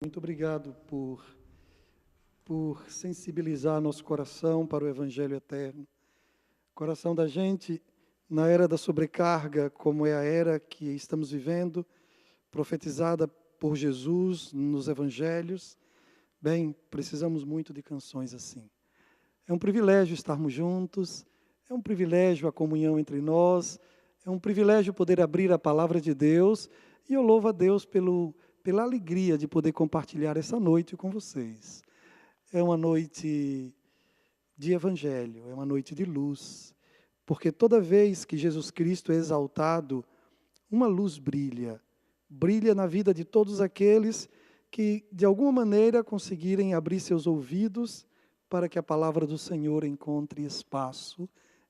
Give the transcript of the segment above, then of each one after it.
Muito obrigado por sensibilizar nosso coração para o Evangelho eterno. O coração da gente, na era da sobrecarga, como é a era que estamos vivendo, profetizada por Jesus nos Evangelhos, bem, precisamos muito de canções assim. É um privilégio estarmos juntos, é um privilégio a comunhão entre nós, é um privilégio poder abrir a palavra de Deus, e eu louvo a Deus pela alegria de poder compartilhar essa noite com vocês. É uma noite de evangelho, é uma noite de luz, porque toda vez que Jesus Cristo é exaltado, uma luz brilha na vida de todos aqueles que, de alguma maneira, conseguirem abrir seus ouvidos para que a palavra do Senhor encontre espaço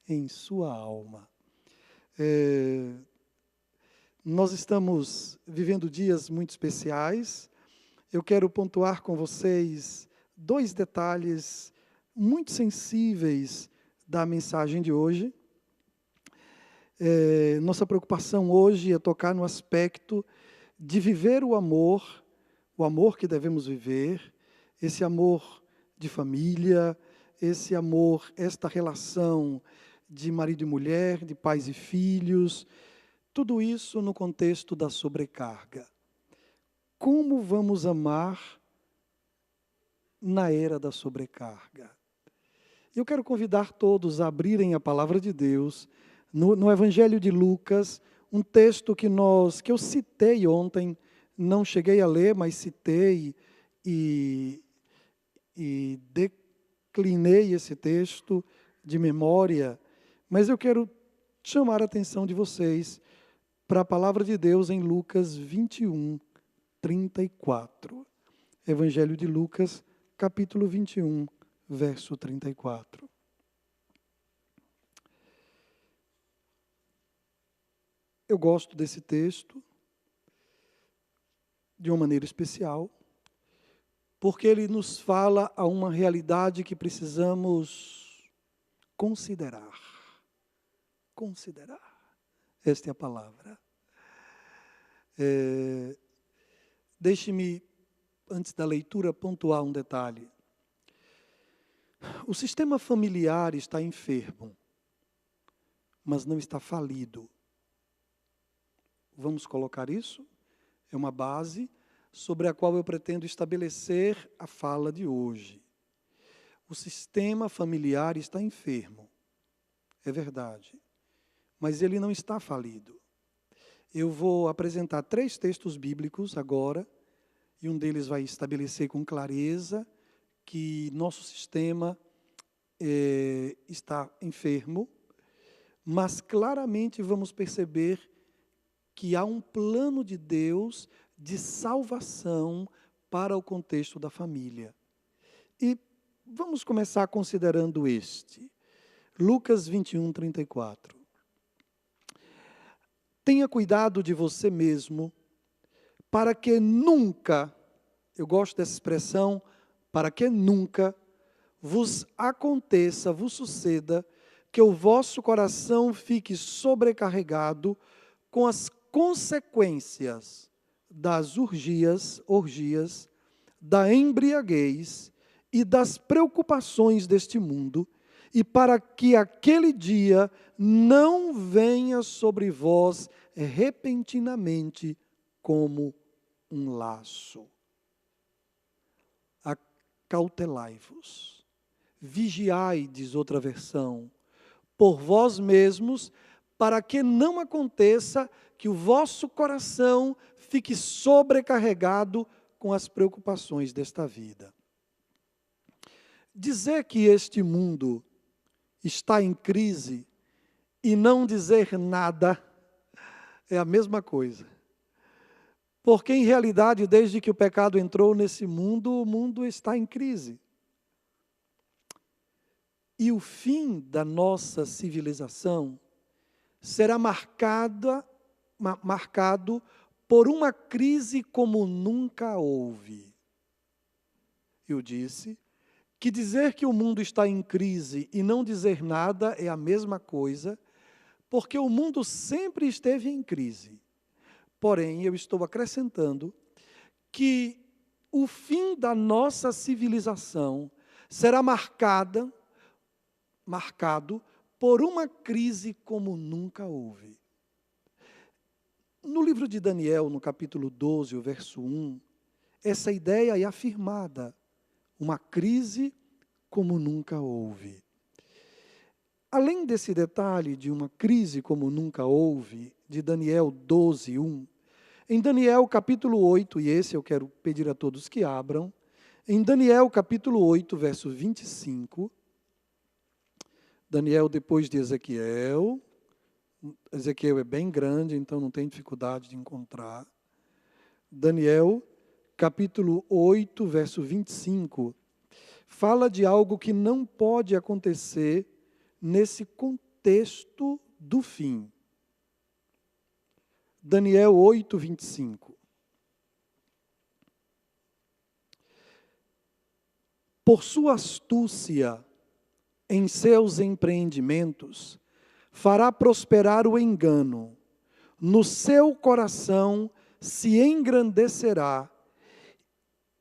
em sua alma. Nós estamos vivendo dias muito especiais. Eu quero pontuar com vocês 2 detalhes muito sensíveis da mensagem de hoje. Nossa preocupação hoje é tocar no aspecto de viver o amor que devemos viver, esse amor de família, esse amor, esta relação de marido e mulher, de pais e filhos, tudo isso no contexto da sobrecarga. Como vamos amar na era da sobrecarga? Eu quero convidar todos a abrirem a palavra de Deus no Evangelho de Lucas, um texto que eu citei ontem, não cheguei a ler, mas citei e declinei esse texto de memória, mas eu quero chamar a atenção de vocês para a palavra de Deus em Lucas 21, 34. Evangelho de Lucas, capítulo 21, verso 34. Eu gosto desse texto de uma maneira especial, porque ele nos fala a uma realidade que precisamos considerar. Considerar. Esta é a palavra. Deixe-me, antes da leitura, pontuar um detalhe. O sistema familiar está enfermo, mas não está falido. Vamos colocar isso? É uma base sobre a qual eu pretendo estabelecer a fala de hoje. O sistema familiar está enfermo, é verdade, mas ele não está falido. Eu vou apresentar 3 textos bíblicos agora, e um deles vai estabelecer com clareza que nosso sistema está enfermo, mas claramente vamos perceber que há um plano de Deus de salvação para o contexto da família. E vamos começar considerando este. Lucas 21, 34. Tenha cuidado de você mesmo, para que nunca, eu gosto dessa expressão, para que nunca vos aconteça, vos suceda, que o vosso coração fique sobrecarregado com as consequências das orgias, da embriaguez e das preocupações deste mundo, e para que aquele dia não venha sobre vós repentinamente como um laço. Acautelai-vos, vigiai, diz outra versão, por vós mesmos, para que não aconteça que o vosso coração fique sobrecarregado com as preocupações desta vida. Dizer que este mundo está em crise e não dizer nada é a mesma coisa. Porque, em realidade, desde que o pecado entrou nesse mundo, o mundo está em crise. E o fim da nossa civilização será marcado por uma crise como nunca houve. Eu disse que dizer que o mundo está em crise e não dizer nada é a mesma coisa, porque o mundo sempre esteve em crise. Porém, eu estou acrescentando que o fim da nossa civilização será marcado por uma crise como nunca houve. No livro de Daniel, no capítulo 12, o verso 1, essa ideia é afirmada, uma crise como nunca houve. Além desse detalhe de uma crise como nunca houve, de Daniel 12, 1, em Daniel capítulo 8, e esse eu quero pedir a todos que abram, em Daniel capítulo 8, verso 25, Daniel depois de Ezequiel, Ezequiel é bem grande, então não tem dificuldade de encontrar. Daniel capítulo 8, verso 25, fala de algo que não pode acontecer nesse contexto do fim. Daniel 8, 25. Por sua astúcia em seus empreendimentos, fará prosperar o engano, no seu coração se engrandecerá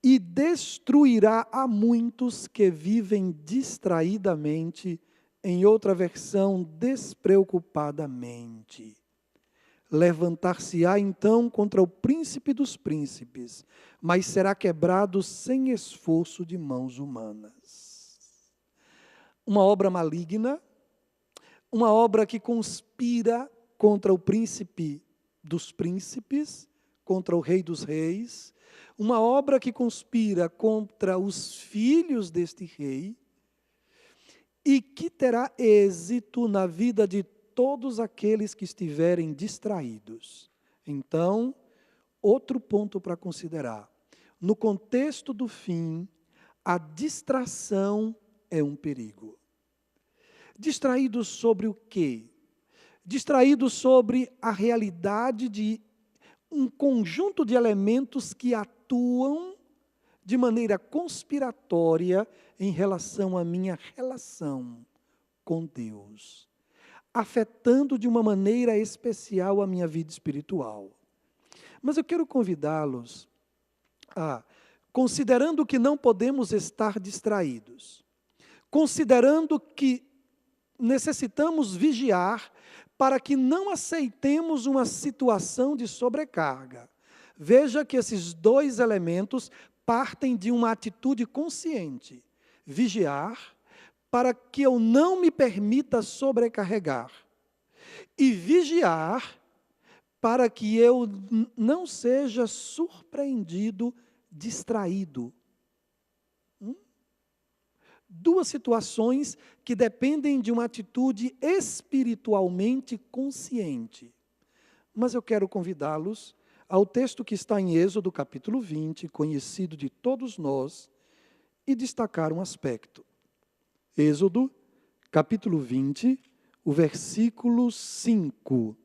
e destruirá a muitos que vivem distraidamente, em outra versão, despreocupadamente. Levantar-se-á então contra o príncipe dos príncipes, mas será quebrado sem esforço de mãos humanas. Uma obra maligna, uma obra que conspira contra o príncipe dos príncipes, contra o rei dos reis, uma obra que conspira contra os filhos deste rei e que terá êxito na vida de todos aqueles que estiverem distraídos. Então, outro ponto para considerar. No contexto do fim, a distração é um perigo. Distraídos sobre o quê? Distraídos sobre a realidade de um conjunto de elementos que atuam de maneira conspiratória em relação à minha relação com Deus, afetando de uma maneira especial a minha vida espiritual. Mas eu quero convidá-los a, considerando que não podemos estar distraídos, considerando que necessitamos vigiar para que não aceitemos uma situação de sobrecarga. Veja que esses dois elementos partem de uma atitude consciente. Vigiar para que eu não me permita sobrecarregar. E vigiar para que eu não seja surpreendido, distraído. Duas situações que dependem de uma atitude espiritualmente consciente. Mas eu quero convidá-los ao texto que está em Êxodo, capítulo 20, conhecido de todos nós, e destacar um aspecto. Êxodo, capítulo 20, o versículo 5.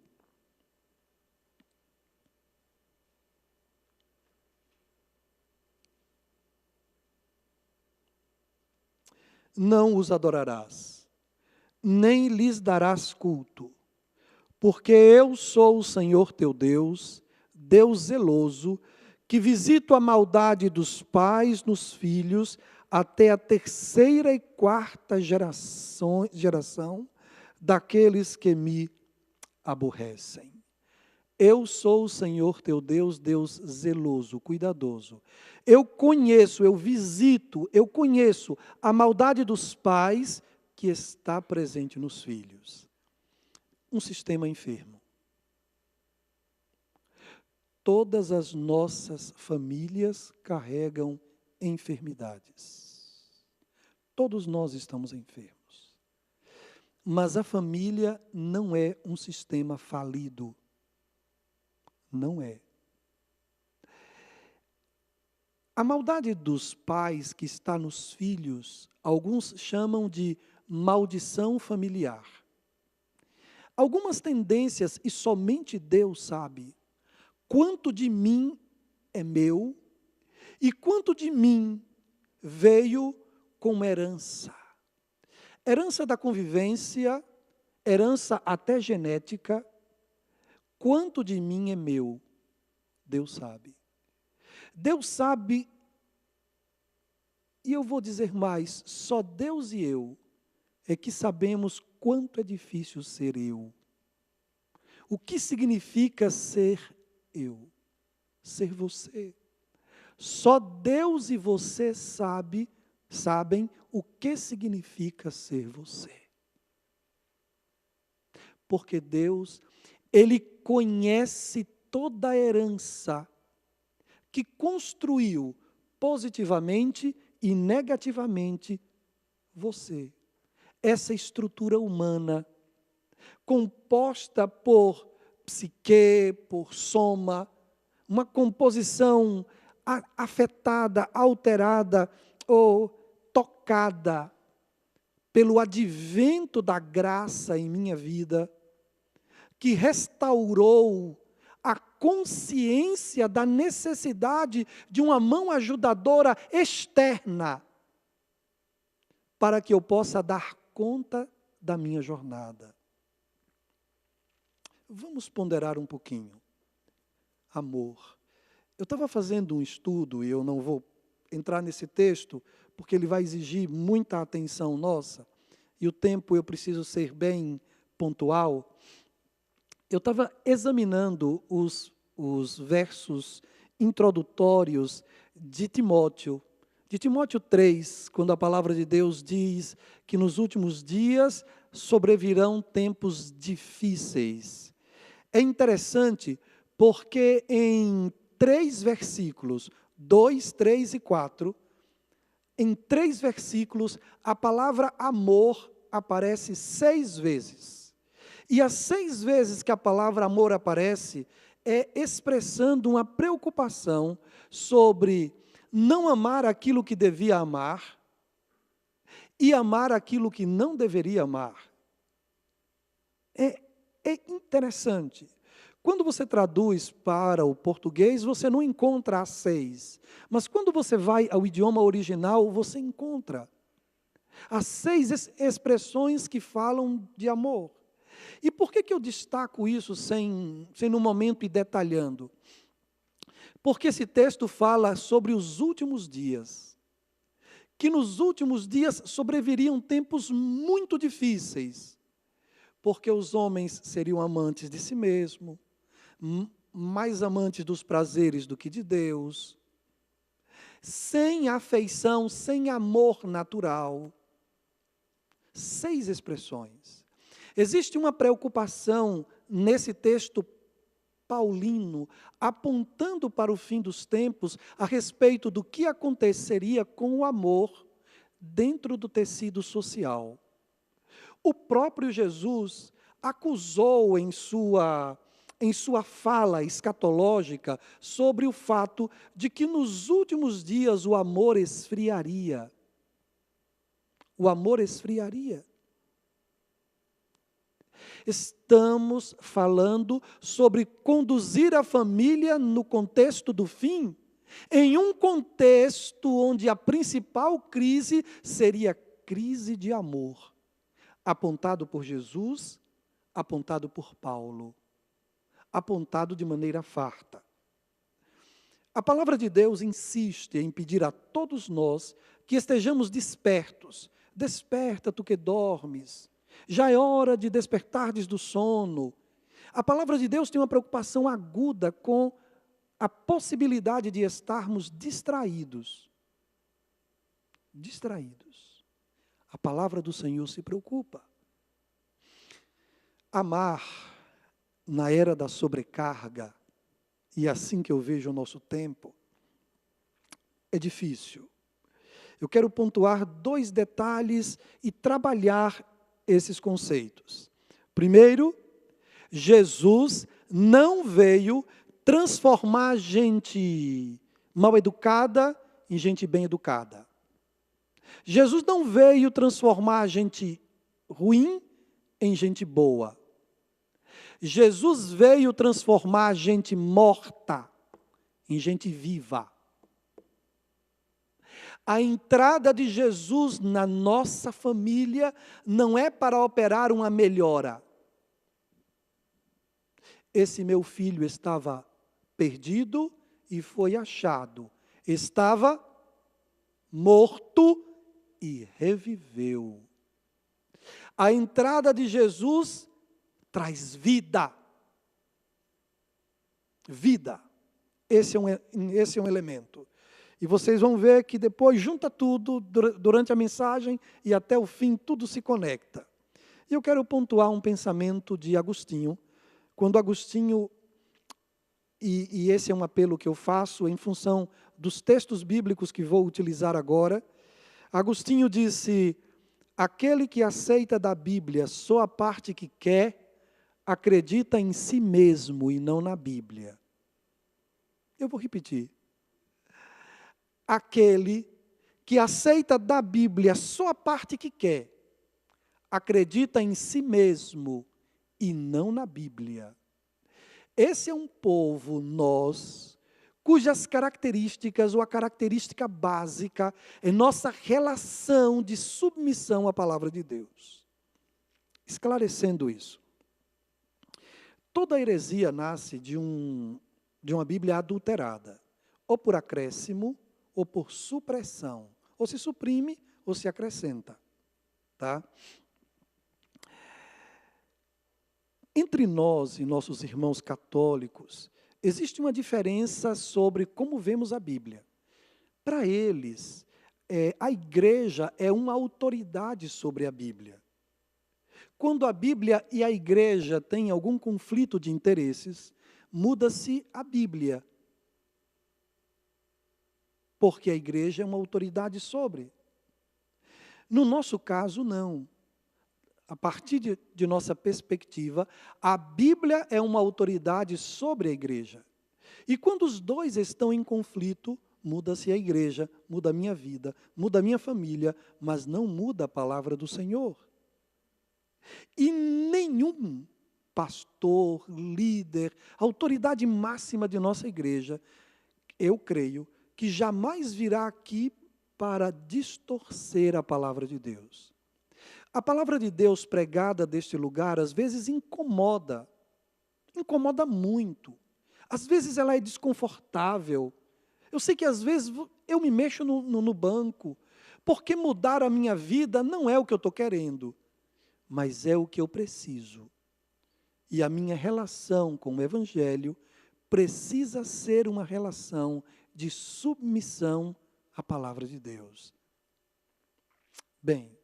Não os adorarás, nem lhes darás culto, porque eu sou o Senhor teu Deus, Deus zeloso, que visito a maldade dos pais nos filhos, até a terceira e quarta geração daqueles que me aborrecem. Eu sou o Senhor teu Deus, Deus zeloso, cuidadoso. Eu conheço, eu visito, eu conheço a maldade dos pais que está presente nos filhos. Um sistema enfermo. Todas as nossas famílias carregam enfermidades. Todos nós estamos enfermos. Mas a família não é um sistema falido. Não é. A maldade dos pais que está nos filhos, alguns chamam de maldição familiar. Algumas tendências, e somente Deus sabe, quanto de mim é meu e quanto de mim veio como herança. Herança da convivência, herança até genética. Quanto de mim é meu? Deus sabe. Deus sabe E eu vou dizer mais, só Deus e eu é que sabemos quanto é difícil ser eu. O que significa ser eu? Ser você. Só Deus e você sabem o que significa ser você. Porque Deus, Ele conhece toda a herança que construiu positivamente e negativamente você. Essa estrutura humana, composta por psique, por soma, uma composição afetada, alterada ou tocada pelo advento da graça em minha vida, que restaurou a consciência da necessidade de uma mão ajudadora externa, para que eu possa dar conta da minha jornada. Vamos ponderar um pouquinho. Amor. Eu estava fazendo um estudo, e eu não vou entrar nesse texto, porque ele vai exigir muita atenção nossa, e o tempo eu preciso ser bem pontual. Eu estava examinando os versos introdutórios de Timóteo 3, quando a palavra de Deus diz que nos últimos dias sobrevirão tempos difíceis. É interessante porque em 3 versículos, 2, 3 e 4, em 3 versículos, a palavra amor aparece 6 vezes. E as 6 vezes que a palavra amor aparece, é expressando uma preocupação sobre não amar aquilo que devia amar e amar aquilo que não deveria amar. É interessante. Quando você traduz para o português, você não encontra as 6. Mas quando você vai ao idioma original, você encontra as 6 expressões que falam de amor. E por que eu destaco isso sem no momento ir detalhando? Porque esse texto fala sobre os últimos dias. Que nos últimos dias sobreviriam tempos muito difíceis. Porque os homens seriam amantes de si mesmo, mais amantes dos prazeres do que de Deus, sem afeição, sem amor natural. 6 expressões. Existe uma preocupação nesse texto paulino, apontando para o fim dos tempos, a respeito do que aconteceria com o amor dentro do tecido social. O próprio Jesus acusou em sua fala escatológica sobre o fato de que nos últimos dias o amor esfriaria. O amor esfriaria. Estamos falando sobre conduzir a família no contexto do fim, em um contexto onde a principal crise seria crise de amor, apontado por Jesus, apontado por Paulo, apontado de maneira farta. A palavra de Deus insiste em pedir a todos nós que estejamos despertos. Desperta, tu que dormes. Já é hora de despertardes do sono. A palavra de Deus tem uma preocupação aguda com a possibilidade de estarmos distraídos. Distraídos. A palavra do Senhor se preocupa. Amar na era da sobrecarga, e assim que eu vejo o nosso tempo, é difícil. Eu quero pontuar 2 detalhes e trabalhar esses conceitos. Primeiro, Jesus não veio transformar gente mal educada em gente bem educada. Jesus não veio transformar gente ruim em gente boa. Jesus veio transformar gente morta em gente viva. A entrada de Jesus na nossa família não é para operar uma melhora. Esse meu filho estava perdido e foi achado. Estava morto e reviveu. A entrada de Jesus traz vida. Vida. Esse é um elemento. E vocês vão ver que depois junta tudo, durante a mensagem e até o fim, tudo se conecta. E eu quero pontuar um pensamento de Agostinho, quando Agostinho, e esse é um apelo que eu faço em função dos textos bíblicos que vou utilizar agora, Agostinho disse: aquele que aceita da Bíblia só a parte que quer, acredita em si mesmo e não na Bíblia. Eu vou repetir. Aquele que aceita da Bíblia só a parte que quer, acredita em si mesmo e não na Bíblia. Esse é um povo, nós, cujas características, ou a característica básica, é nossa relação de submissão à palavra de Deus. Esclarecendo isso. Toda heresia nasce de uma Bíblia adulterada, ou por acréscimo, ou por supressão. Ou se suprime, ou se acrescenta. Tá? Entre nós e nossos irmãos católicos, existe uma diferença sobre como vemos a Bíblia. Para eles, a igreja é uma autoridade sobre a Bíblia. Quando a Bíblia e a igreja têm algum conflito de interesses, muda-se a Bíblia. Porque a igreja é uma autoridade sobre. No nosso caso, não. A partir de nossa perspectiva, a Bíblia é uma autoridade sobre a igreja. E quando os dois estão em conflito, muda-se a igreja, muda a minha vida, muda a minha família, mas não muda a palavra do Senhor. E nenhum pastor, líder, autoridade máxima de nossa igreja, eu creio, que jamais virá aqui para distorcer a palavra de Deus. A palavra de Deus pregada deste lugar, às vezes incomoda muito. Às vezes ela é desconfortável. Eu sei que às vezes eu me mexo no banco, porque mudar a minha vida não é o que eu estou querendo, mas é o que eu preciso. E a minha relação com o Evangelho precisa ser uma relação de submissão à palavra de Deus. Bem,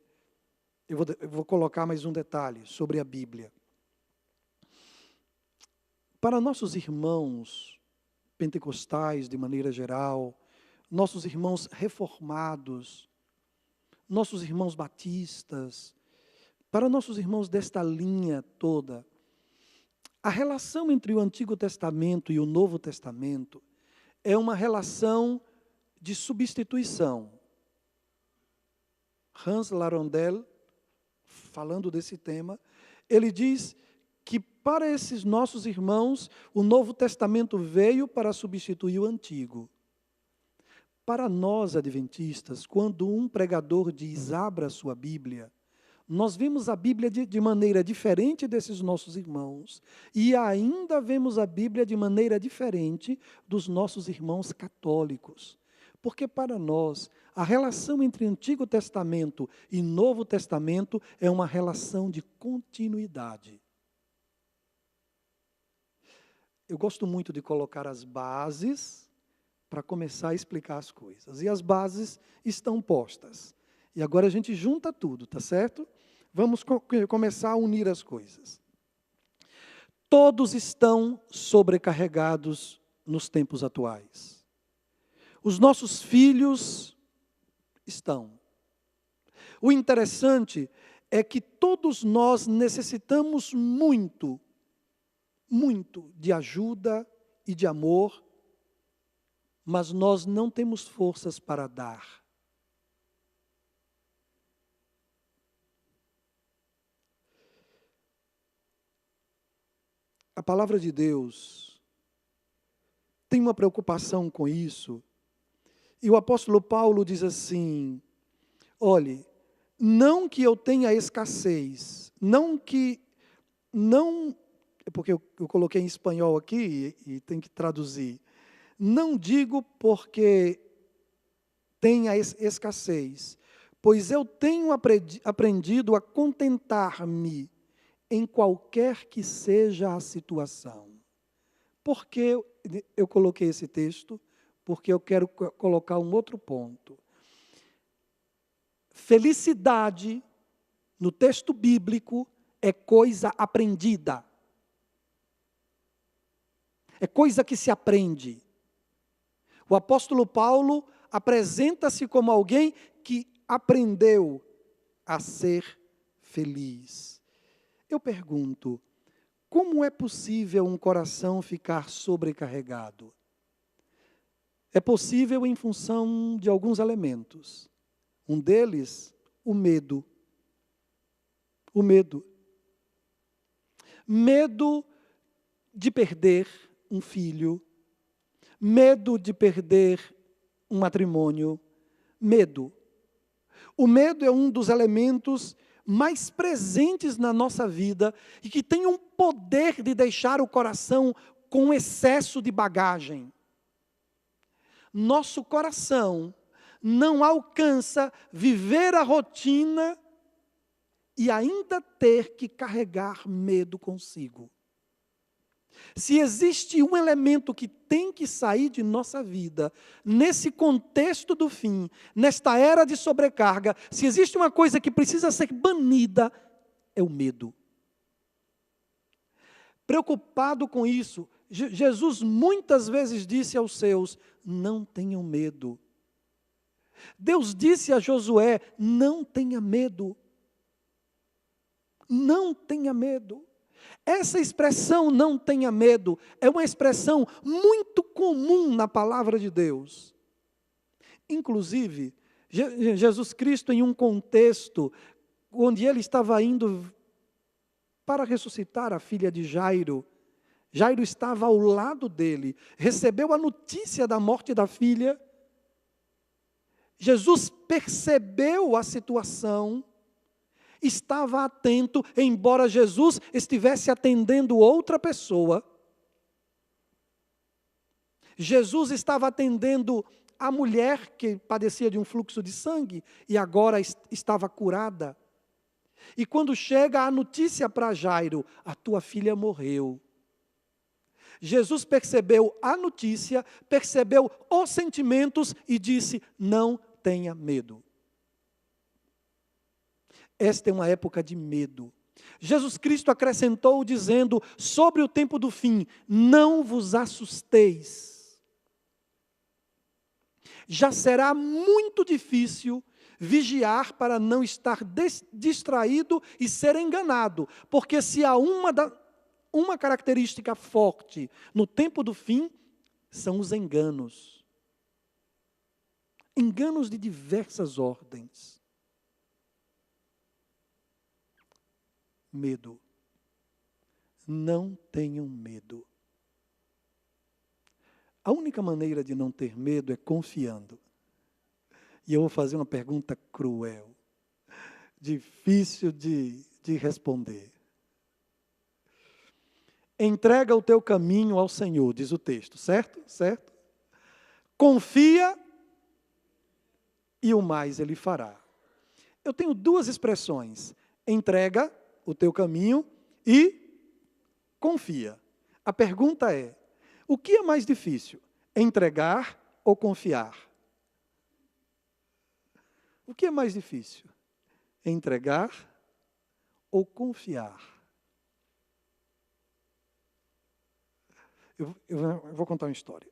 eu vou colocar mais um detalhe sobre a Bíblia. Para nossos irmãos pentecostais, de maneira geral, nossos irmãos reformados, nossos irmãos batistas, para nossos irmãos desta linha toda, a relação entre o Antigo Testamento e o Novo Testamento é uma relação de substituição. Hans Larondel, falando desse tema, ele diz que para esses nossos irmãos, o Novo Testamento veio para substituir o Antigo. Para nós, adventistas, quando um pregador diz, abra a sua Bíblia, nós vemos a Bíblia de maneira diferente desses nossos irmãos e ainda vemos a Bíblia de maneira diferente dos nossos irmãos católicos. Porque para nós, a relação entre Antigo Testamento e Novo Testamento é uma relação de continuidade. Eu gosto muito de colocar as bases para começar a explicar as coisas. E as bases estão postas. E agora a gente junta tudo, tá certo? Vamos começar a unir as coisas. Todos estão sobrecarregados nos tempos atuais. Os nossos filhos estão. O interessante é que todos nós necessitamos muito, muito de ajuda e de amor, mas nós não temos forças para dar. A palavra de Deus tem uma preocupação com isso. E o apóstolo Paulo diz assim, olhe, não que eu tenha escassez, porque eu coloquei em espanhol aqui e tem que traduzir. Não digo porque tenha escassez, pois eu tenho aprendido a contentar-me em qualquer que seja a situação. Por que eu coloquei esse texto? Porque eu quero colocar um outro ponto. Felicidade, no texto bíblico, é coisa aprendida. É coisa que se aprende. O apóstolo Paulo apresenta-se como alguém que aprendeu a ser feliz. Eu pergunto, como é possível um coração ficar sobrecarregado? É possível em função de alguns elementos. Um deles, o medo. O medo. Medo de perder um filho. Medo de perder um matrimônio. Medo. O medo é um dos elementos mais presentes na nossa vida e que tem um poder de deixar o coração com excesso de bagagem. Nosso coração não alcança viver a rotina e ainda ter que carregar medo consigo. Se existe um elemento que tem que sair de nossa vida, nesse contexto do fim, nesta era de sobrecarga, se existe uma coisa que precisa ser banida, é o medo. Preocupado com isso, Jesus muitas vezes disse aos seus, não tenham medo. Deus disse a Josué, não tenha medo. Não tenha medo. Essa expressão, não tenha medo, é uma expressão muito comum na palavra de Deus. Inclusive, Jesus Cristo, em um contexto onde ele estava indo para ressuscitar a filha de Jairo, Jairo estava ao lado dele, recebeu a notícia da morte da filha. Jesus percebeu a situação, estava atento, embora Jesus estivesse atendendo outra pessoa. Jesus estava atendendo a mulher que padecia de um fluxo de sangue e agora estava curada. E quando chega a notícia para Jairo, a tua filha morreu. Jesus percebeu a notícia, percebeu os sentimentos e disse, não tenha medo. Esta é uma época de medo. Jesus Cristo acrescentou dizendo, sobre o tempo do fim, não vos assusteis. Já será muito difícil vigiar para não estar distraído e ser enganado, porque se há uma característica forte no tempo do fim, são os enganos. Enganos de diversas ordens. Medo. Não tenham medo. A única maneira de não ter medo é confiando. E eu vou fazer uma pergunta cruel, difícil de responder. Entrega o teu caminho ao Senhor, diz o texto, certo? Certo? Confia e o mais Ele fará. Eu tenho duas expressões, entrega o teu caminho e confia. A pergunta é, o que é mais difícil, entregar ou confiar? O que é mais difícil, entregar ou confiar? Eu vou contar uma história.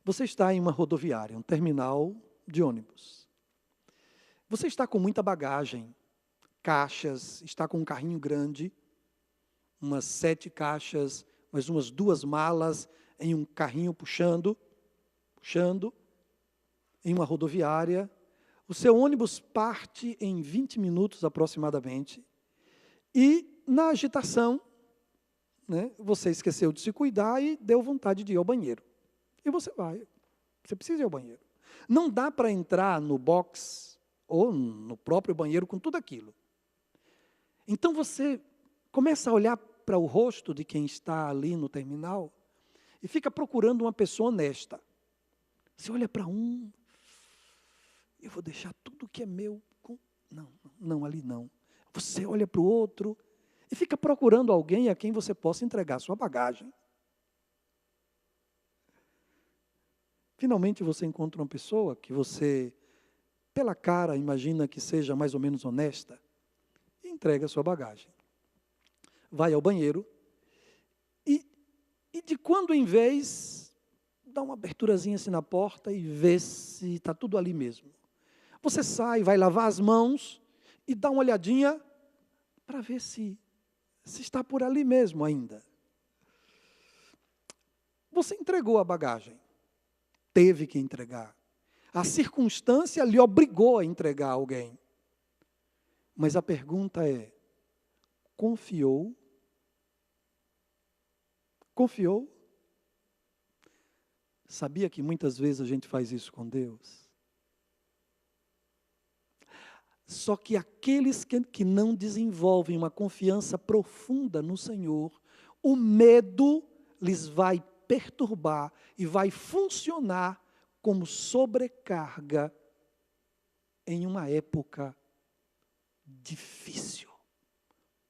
Você está em uma rodoviária, um terminal de ônibus. Você está com muita bagagem, caixas, está com um carrinho grande, umas 7 caixas, mais umas 2 malas em um carrinho puxando, em uma rodoviária. O seu ônibus parte em 20 minutos aproximadamente, e na agitação, você esqueceu de se cuidar e deu vontade de ir ao banheiro. E você vai, você precisa ir ao banheiro. Não dá para entrar no box ou no próprio banheiro com tudo aquilo. Então você começa a olhar para o rosto de quem está ali no terminal e fica procurando uma pessoa honesta. Você olha para um, vou deixar tudo que é meu. Não, ali não. Você olha para o outro e fica procurando alguém a quem você possa entregar sua bagagem. Finalmente você encontra uma pessoa que você, pela cara, imagina que seja mais ou menos honesta, e entrega a sua bagagem. Vai ao banheiro e de quando em vez, dá uma aberturazinha assim na porta e vê se está tudo ali mesmo. Você sai, vai lavar as mãos e dá uma olhadinha para ver se está por ali mesmo ainda. Você entregou a bagagem. Teve que entregar. A circunstância lhe obrigou a entregar a alguém. Mas a pergunta é, confiou? Confiou? Sabia que muitas vezes a gente faz isso com Deus? Só que aqueles que não desenvolvem uma confiança profunda no Senhor, o medo lhes vai perturbar e vai funcionar como sobrecarga em uma época difícil,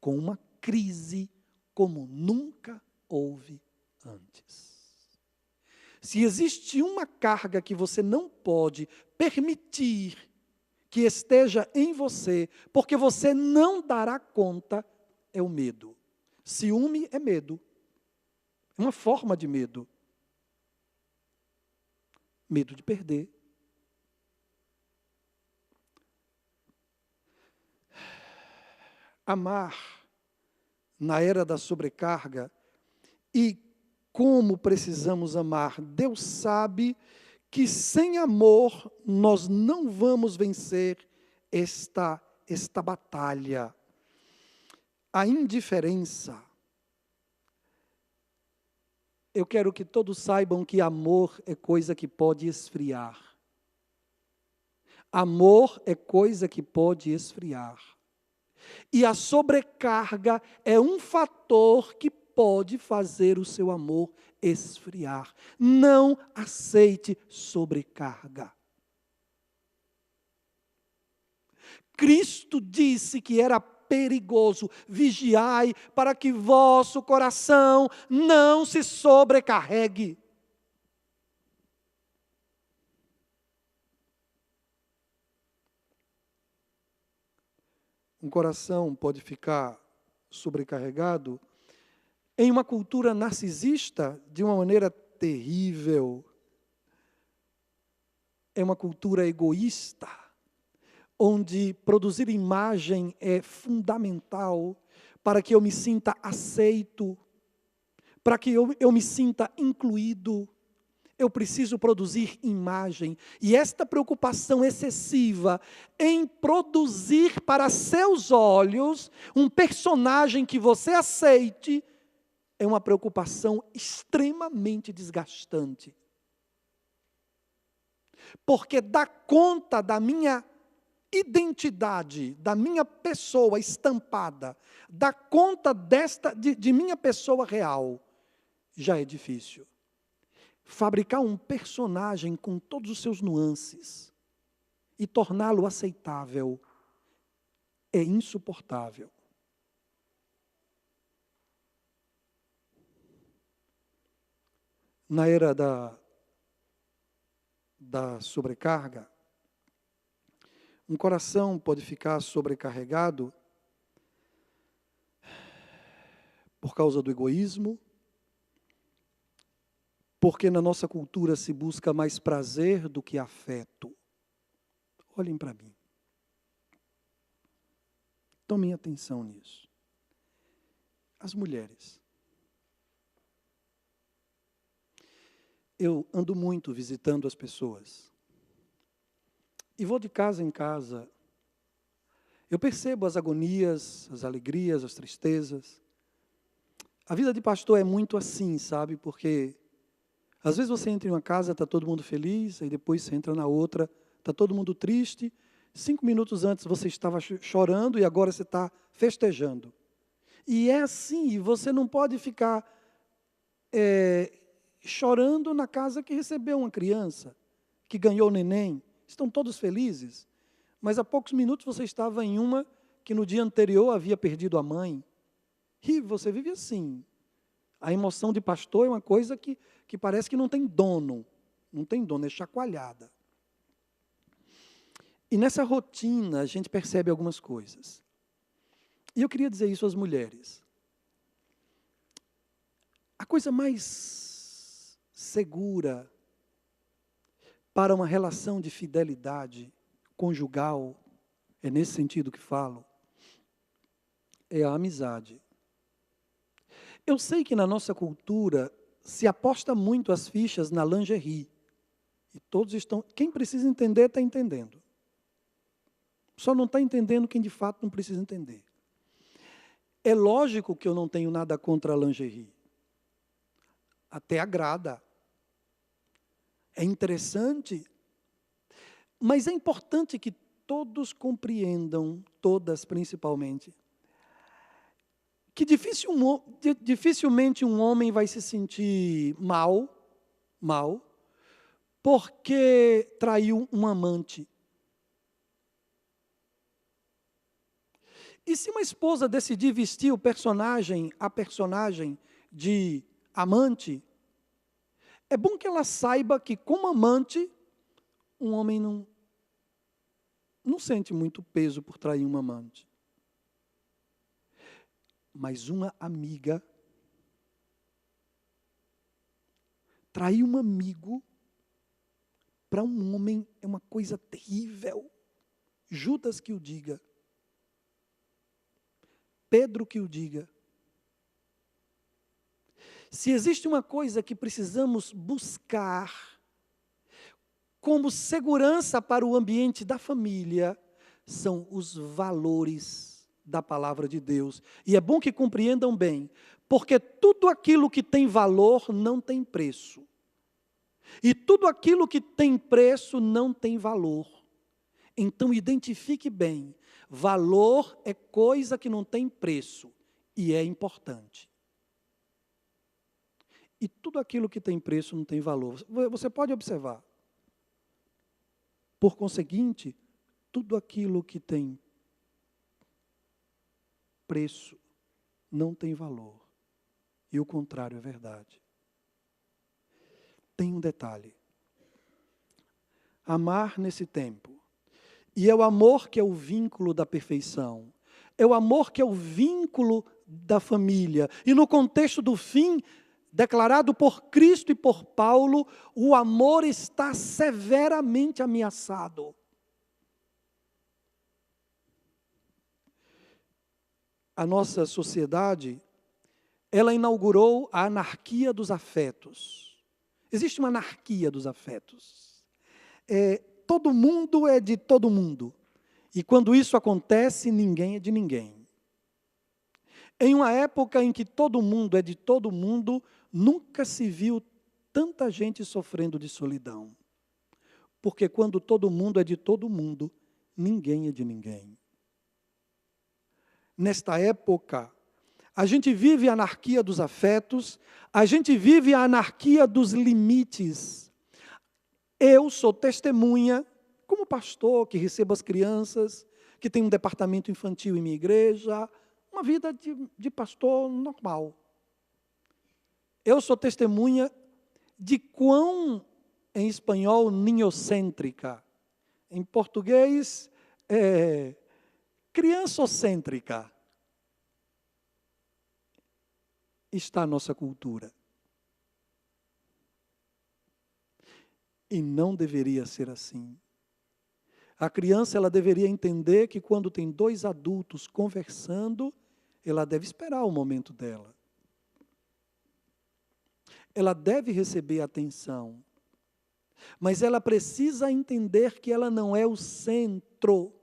com uma crise como nunca houve antes. Se existe uma carga que você não pode permitir que esteja em você, porque você não dará conta, é o medo. Ciúme é medo. É uma forma de medo. Medo de perder. Amar na era da sobrecarga e como precisamos amar. Deus sabe que sem amor nós não vamos vencer esta batalha. A indiferença. Eu quero que todos saibam que amor é coisa que pode esfriar. Amor é coisa que pode esfriar. E a sobrecarga é um fator que pode fazer o seu amor esfriar. Não aceite sobrecarga. Cristo disse que era perigoso. Vigiai para que vosso coração não se sobrecarregue. Um coração pode ficar sobrecarregado em uma cultura narcisista de uma maneira terrível. É uma cultura egoísta, onde produzir imagem é fundamental para que eu me sinta aceito, para que eu me sinta incluído. Eu preciso produzir imagem. E esta preocupação excessiva em produzir para seus olhos um personagem que você aceite, é uma preocupação extremamente desgastante. Porque dá conta da minha identidade, da minha pessoa estampada, dá conta de minha pessoa real, já é difícil. Fabricar um personagem com todos os seus nuances e torná-lo aceitável é insuportável. Na era da sobrecarga, um coração pode ficar sobrecarregado por causa do egoísmo, porque na nossa cultura se busca mais prazer do que afeto. Olhem para mim. Tomem atenção nisso. As mulheres. Eu ando muito visitando as pessoas. E vou de casa em casa. Eu percebo as agonias, as alegrias, as tristezas. A vida de pastor é muito assim, sabe? Porque às vezes você entra em uma casa, está todo mundo feliz, aí depois você entra na outra, está todo mundo triste. 5 minutos antes você estava chorando e agora você está festejando. E é assim, você não pode ficar chorando na casa que recebeu uma criança, que ganhou neném, Estão todos felizes. Mas há poucos minutos você estava em uma que no dia anterior havia perdido a mãe. E você vive assim. A emoção de pastor é uma coisa que parece que não tem dono. Não tem dono, é chacoalhada. E nessa rotina a gente percebe algumas coisas. E eu queria dizer isso às mulheres. A coisa mais segura para uma relação de fidelidade conjugal, é nesse sentido que falo, é a amizade. Eu sei que na nossa cultura se aposta muito as fichas na lingerie. E todos estão... Quem precisa entender, está entendendo. Só não está entendendo quem de fato não precisa entender. É lógico que eu não tenho nada contra a lingerie. Até agrada. É interessante. Mas é importante que todos compreendam, todas principalmente, que dificilmente um homem vai se sentir mal, porque traiu um amante. E se uma esposa decidir vestir a personagem de amante, é bom que ela saiba que, como amante, um homem não sente muito peso por trair um amante. Mas uma amiga, trair um amigo, para um homem é uma coisa terrível. Judas que o diga. Pedro que o diga. Se existe uma coisa que precisamos buscar como segurança para o ambiente da família, são os valores da palavra de Deus. E é bom que compreendam bem, porque tudo aquilo que tem valor não tem preço. E tudo aquilo que tem preço não tem valor. Então identifique bem, valor é coisa que não tem preço e é importante. E tudo aquilo que tem preço não tem valor. Você pode observar. Por conseguinte, tudo aquilo que tem preço não tem valor. E o contrário é verdade. Tem um detalhe. Amar nesse tempo. E é o amor que é o vínculo da perfeição. É o amor que é o vínculo da família. E no contexto do fim, declarado por Cristo e por Paulo, o amor está severamente ameaçado. A nossa sociedade, ela inaugurou a anarquia dos afetos. Existe uma anarquia dos afetos. Todo mundo é de todo mundo. E quando isso acontece, ninguém é de ninguém. Em uma época em que todo mundo é de todo mundo, nunca se viu tanta gente sofrendo de solidão. Porque quando todo mundo é de todo mundo, ninguém é de ninguém. Nesta época, a gente vive a anarquia dos afetos, a gente vive a anarquia dos limites. Eu sou testemunha, como pastor que recebo as crianças, que tem um departamento infantil em minha igreja, uma vida de pastor normal. Eu sou testemunha de quão, em espanhol, niñocêntrica. Em português, criançocêntrica está a nossa cultura. E não deveria ser assim. A criança, ela deveria entender que quando tem dois adultos conversando, ela deve esperar o momento dela. Ela deve receber atenção. Mas ela precisa entender que ela não é o centro.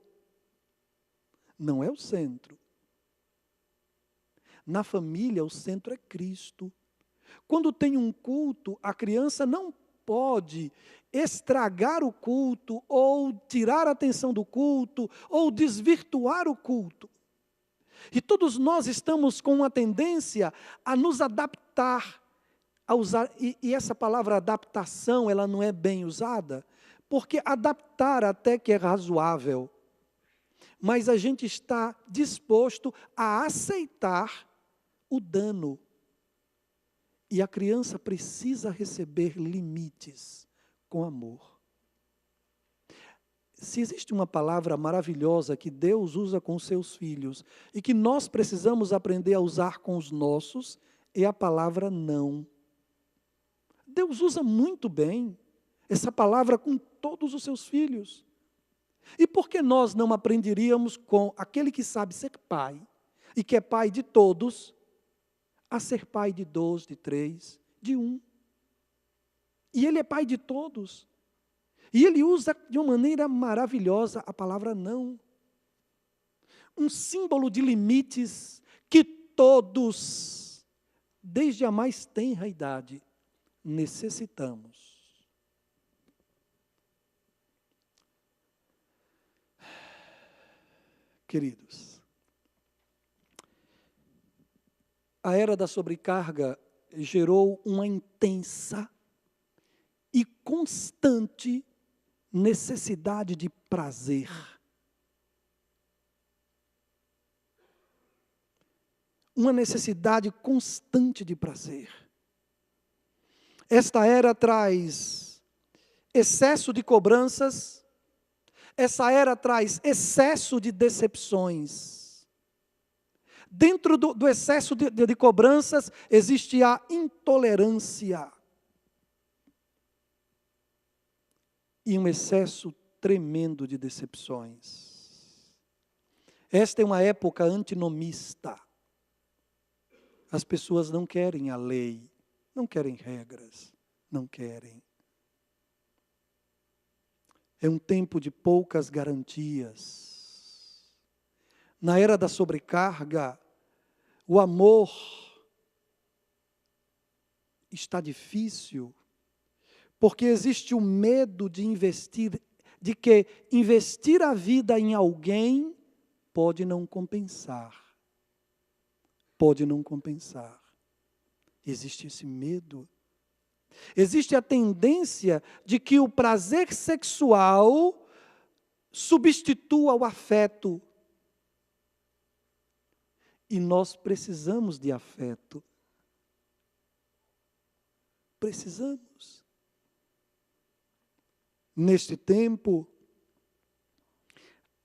Não é o centro. Na família, o centro é Cristo. Quando tem um culto, a criança não pode estragar o culto, ou tirar a atenção do culto, ou desvirtuar o culto. E todos nós estamos com uma tendência a nos adaptar, a usar, e essa palavra adaptação, ela não é bem usada, porque adaptar até que é razoável, mas a gente está disposto a aceitar o dano. E a criança precisa receber limites com amor. Se existe uma palavra maravilhosa que Deus usa com os seus filhos e que nós precisamos aprender a usar com os nossos, é a palavra não. Deus usa muito bem essa palavra com todos os seus filhos. E por que nós não aprenderíamos com aquele que sabe ser pai e que é pai de todos, a ser pai de 2, de 3, de 1? E ele é pai de todos. E ele usa de uma maneira maravilhosa a palavra não. Um símbolo de limites que todos, desde a mais tenra idade, necessitamos. Queridos, a era da sobrecarga gerou uma intensa e constante necessidade de prazer. Uma necessidade constante de prazer. Esta era traz excesso de cobranças, essa era traz excesso de decepções. Dentro do excesso de cobranças existe a intolerância. E um excesso tremendo de decepções. Esta é uma época antinomista. As pessoas não querem a lei, não querem regras, não querem. É um tempo de poucas garantias. Na era da sobrecarga, o amor está difícil, porque existe o medo de investir, de que investir a vida em alguém pode não compensar. Pode não compensar. Existe esse medo. Existe a tendência de que o prazer sexual substitua o afeto. E nós precisamos de afeto. Precisamos. Neste tempo,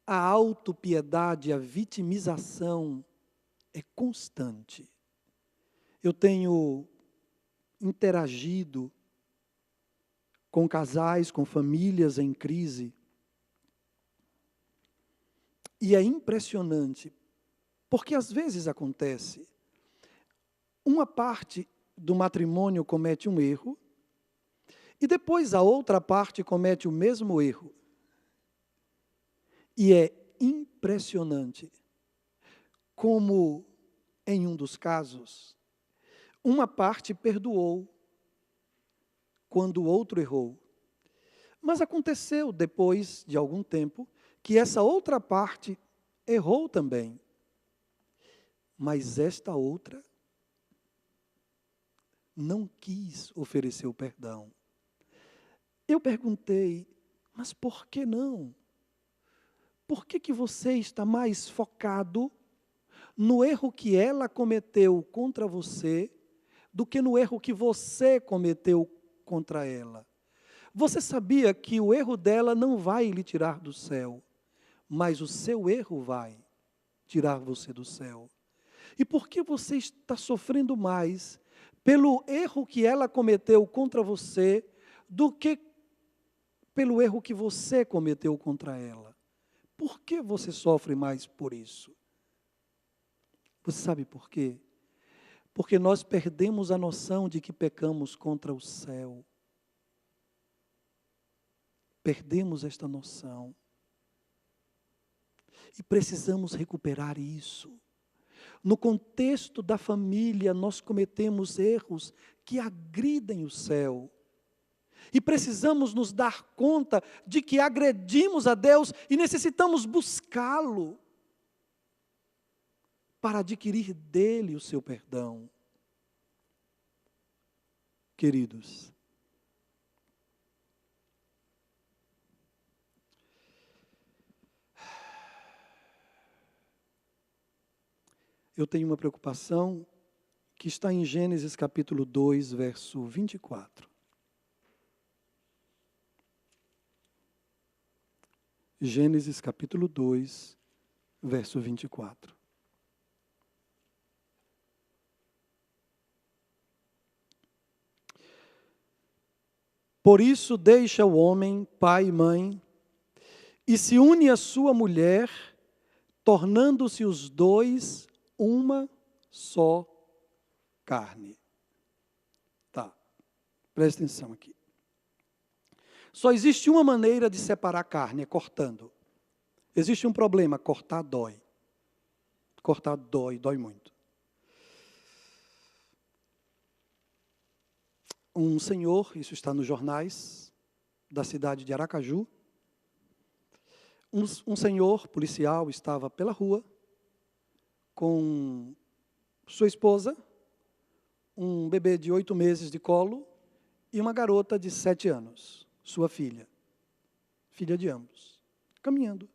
a autopiedade, a vitimização é constante. Eu tenho interagido com casais, com famílias em crise, e é impressionante, porque às vezes acontece, uma parte do matrimônio comete um erro, e depois a outra parte comete o mesmo erro. E é impressionante como, em um dos casos, uma parte perdoou quando o outro errou. Mas aconteceu, depois de algum tempo, que essa outra parte errou também. Mas esta outra não quis oferecer o perdão. Eu perguntei, mas por que não? Por que você está mais focado no erro que ela cometeu contra você do que no erro que você cometeu contra ela? Você sabia que o erro dela não vai lhe tirar do céu, mas o seu erro vai tirar você do céu. E por que você está sofrendo mais pelo erro que ela cometeu contra você do que pelo erro que você cometeu contra ela? Por que você sofre mais por isso? Você sabe por quê? Porque nós perdemos a noção de que pecamos contra o céu. Perdemos esta noção. E precisamos recuperar isso. No contexto da família, nós cometemos erros que agridem o céu. E precisamos nos dar conta de que agredimos a Deus e necessitamos buscá-lo para adquirir dele o seu perdão. Queridos, eu tenho uma preocupação que está em Gênesis capítulo 2, verso 24. Gênesis capítulo 2, verso 24. Por isso deixa o homem, pai e mãe, e se une à sua mulher, tornando-se os dois uma só carne. Tá, presta atenção aqui. Só existe uma maneira de separar a carne, é cortando. Existe um problema, cortar dói. Cortar dói muito. Um senhor, isso está nos jornais, da cidade de Aracaju, um senhor policial estava pela rua com sua esposa, um bebê de 8 meses de colo e uma garota de 7 anos, sua filha de ambos, caminhando.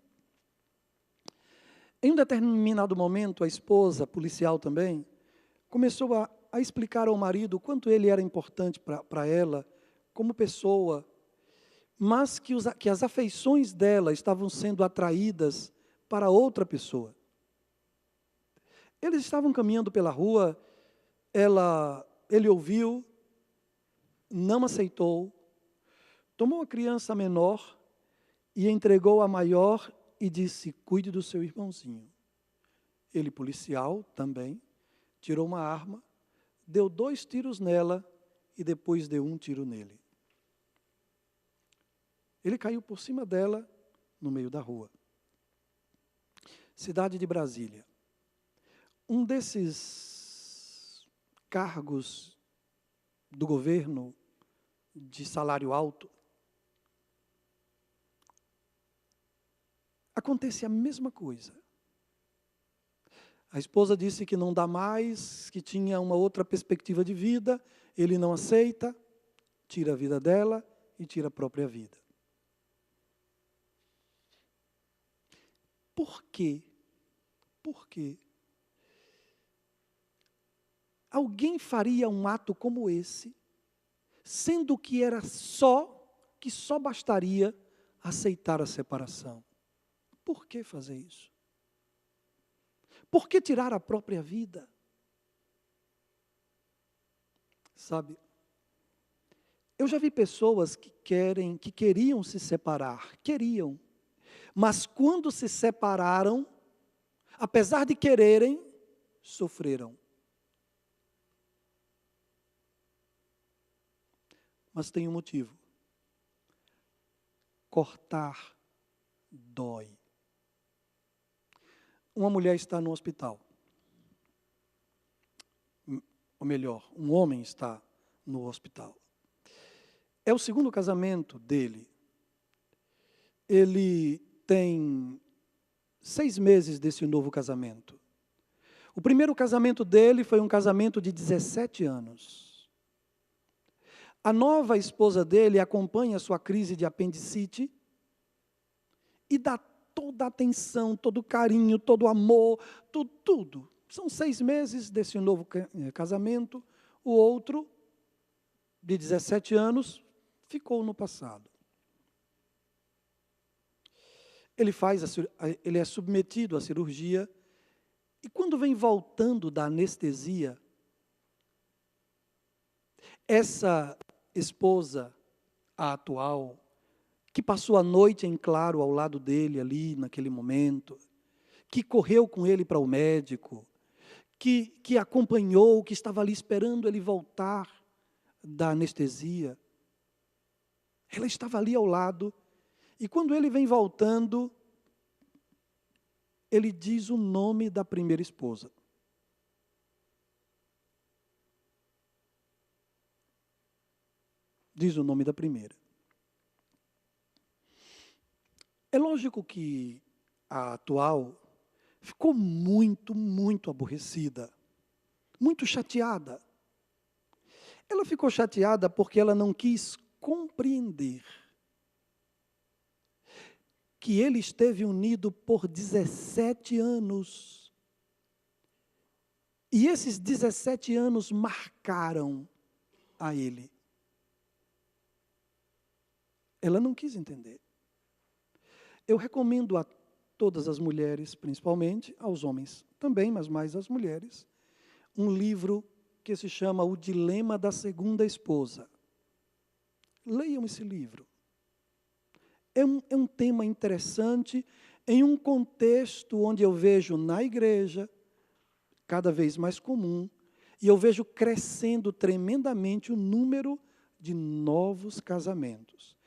Em um determinado momento, a esposa, policial também, começou a explicar ao marido o quanto ele era importante para ela, como pessoa, mas que as afeições dela estavam sendo atraídas para outra pessoa. Eles estavam caminhando pela rua, ele ouviu, não aceitou, tomou a criança menor e entregou a maior e disse, cuide do seu irmãozinho. Ele, policial também, tirou uma arma, deu 2 tiros nela e depois deu 1 tiro nele. Ele caiu por cima dela, no meio da rua. Cidade de Brasília. Um desses cargos do governo de salário alto, acontece a mesma coisa. A esposa disse que não dá mais, que tinha uma outra perspectiva de vida, ele não aceita, tira a vida dela e tira a própria vida. Por quê? Por quê? Alguém faria um ato como esse, sendo que só bastaria aceitar a separação? Por que fazer isso? Por que tirar a própria vida? Sabe, eu já vi pessoas que queriam se separar, mas quando se separaram, apesar de quererem, sofreram. Mas tem um motivo. Cortar dói. Uma mulher está no hospital. Ou melhor, um homem está no hospital. É o segundo casamento dele. Ele tem 6 meses desse novo casamento. O primeiro casamento dele foi um casamento de 17 anos. A nova esposa dele acompanha a sua crise de apendicite e dá toda a atenção, todo o carinho, todo o amor, tudo. São 6 meses desse novo casamento. O outro, de 17 anos, ficou no passado. Ele é submetido à cirurgia e quando vem voltando da anestesia, essa esposa, a atual, que passou a noite em claro ao lado dele ali naquele momento, que correu com ele para o médico, que acompanhou, que estava ali esperando ele voltar da anestesia, ela estava ali ao lado. E quando ele vem voltando, ele diz o nome da primeira esposa. Diz o nome da primeira. É lógico que a atual ficou muito aborrecida, muito chateada. Ela ficou chateada porque ela não quis compreender que ele esteve unido por 17 anos E esses 17 anos marcaram a ele. Ela não quis entender. Eu recomendo a todas as mulheres, principalmente aos homens também, mas mais às mulheres, um livro que se chama O Dilema da Segunda Esposa. Leiam esse livro. É um tema interessante, em um contexto onde eu vejo na igreja, cada vez mais comum, e eu vejo crescendo tremendamente o número de novos casamentos.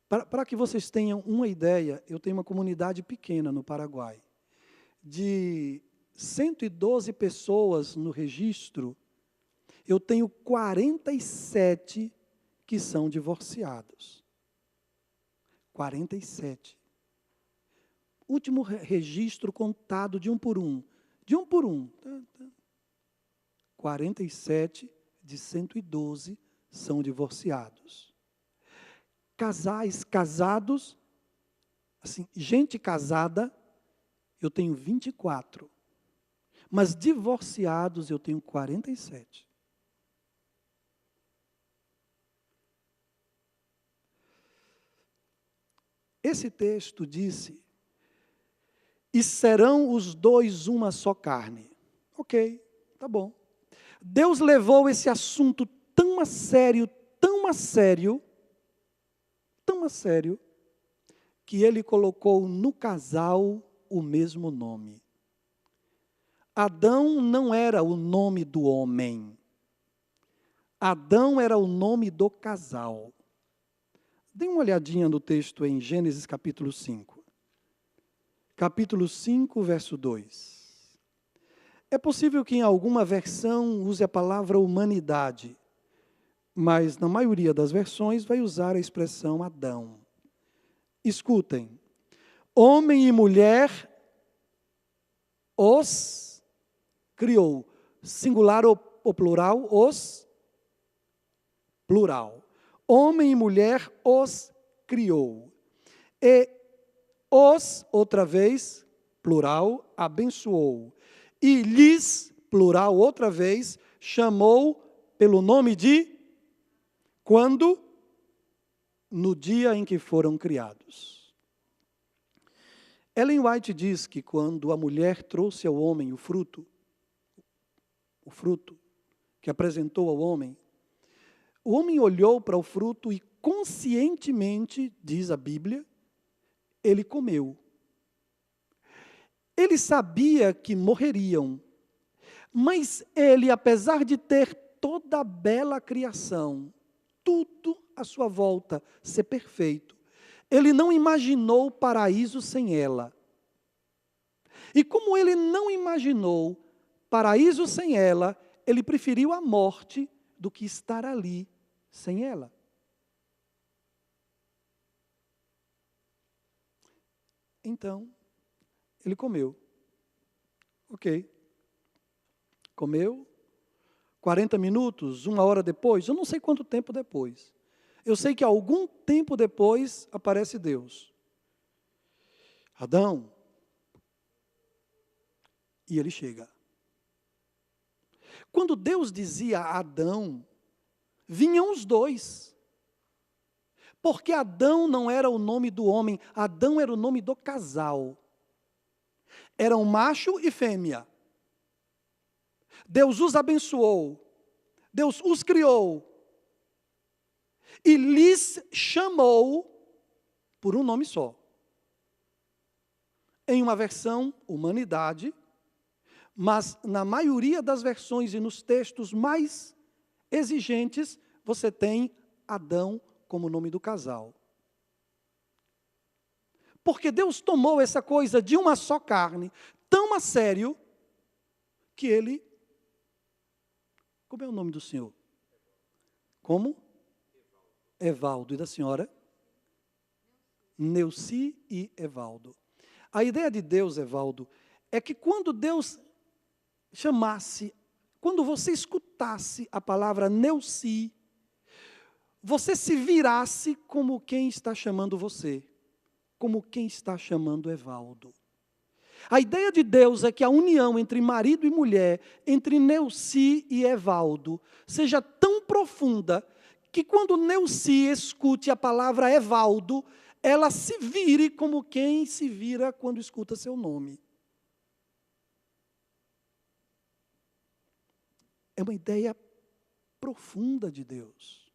Para que vocês tenham uma ideia, eu tenho uma comunidade pequena no Paraguai, de 112 pessoas no registro, eu tenho 47 que são divorciados. 47. Último registro contado de um por um. De um por um. 47 de 112 são divorciados. Casais casados, assim, gente casada, eu tenho 24. Mas divorciados eu tenho 47. Esse texto disse, e serão os dois uma só carne. Ok, tá bom. Deus levou esse assunto tão a sério, tão a sério, tão a sério, que ele colocou no casal o mesmo nome. Adão não era o nome do homem. Adão era o nome do casal. Dê uma olhadinha no texto em Gênesis capítulo 5. Capítulo 5, verso 2. É possível que em alguma versão use a palavra humanidade, mas na maioria das versões vai usar a expressão Adão. Escutem. Homem e mulher os criou. Singular ou plural? Os. Plural. Homem e mulher os criou. E os, outra vez, plural, abençoou. E lhes, plural, outra vez, chamou pelo nome de quando? No dia em que foram criados. Ellen White diz que quando a mulher trouxe ao homem o fruto que apresentou ao homem, o homem olhou para o fruto e conscientemente, diz a Bíblia, ele comeu. Ele sabia que morreriam, mas ele, apesar de ter toda a bela criação, tudo à sua volta ser perfeito, ele não imaginou o paraíso sem ela. E como ele não imaginou paraíso sem ela, ele preferiu a morte do que estar ali sem ela. Então, ele comeu. Ok. Comeu. 40 minutos, 1 hora depois, eu não sei quanto tempo depois. Eu sei que algum tempo depois aparece Deus. Adão. E ele chega. Quando Deus dizia a Adão, vinham os dois. Porque Adão não era o nome do homem, Adão era o nome do casal. Eram macho e fêmea. Deus os abençoou. Deus os criou. E lhes chamou por um nome só. Em uma versão, humanidade, mas na maioria das versões e nos textos mais exigentes, você tem Adão como nome do casal. Porque Deus tomou essa coisa de uma só carne, tão a sério, que ele... Como é o nome do senhor? Como? Evaldo. E da senhora? Neuci e Evaldo. A ideia de Deus, Evaldo, é que quando Deus chamasse, quando você escutasse a palavra Neuci, você se virasse como quem está chamando você, como quem está chamando Evaldo. A ideia de Deus é que a união entre marido e mulher, entre Neuci e Evaldo, seja tão profunda que quando Neuci escute a palavra Evaldo, ela se vire como quem se vira quando escuta seu nome. É uma ideia profunda de Deus.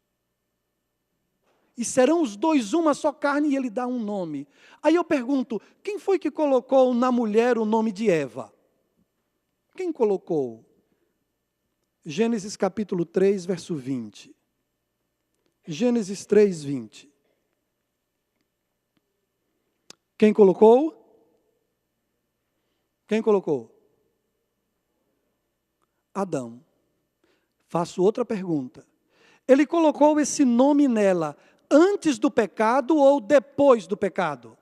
E serão os dois uma só carne, e ele dá um nome. Aí eu pergunto, quem foi que colocou na mulher o nome de Eva? Quem colocou? Gênesis capítulo 3, verso 20. Gênesis 3, 20. Quem colocou? Quem colocou? Adão. Faço outra pergunta. Ele colocou esse nome nela antes do pecado ou depois do pecado?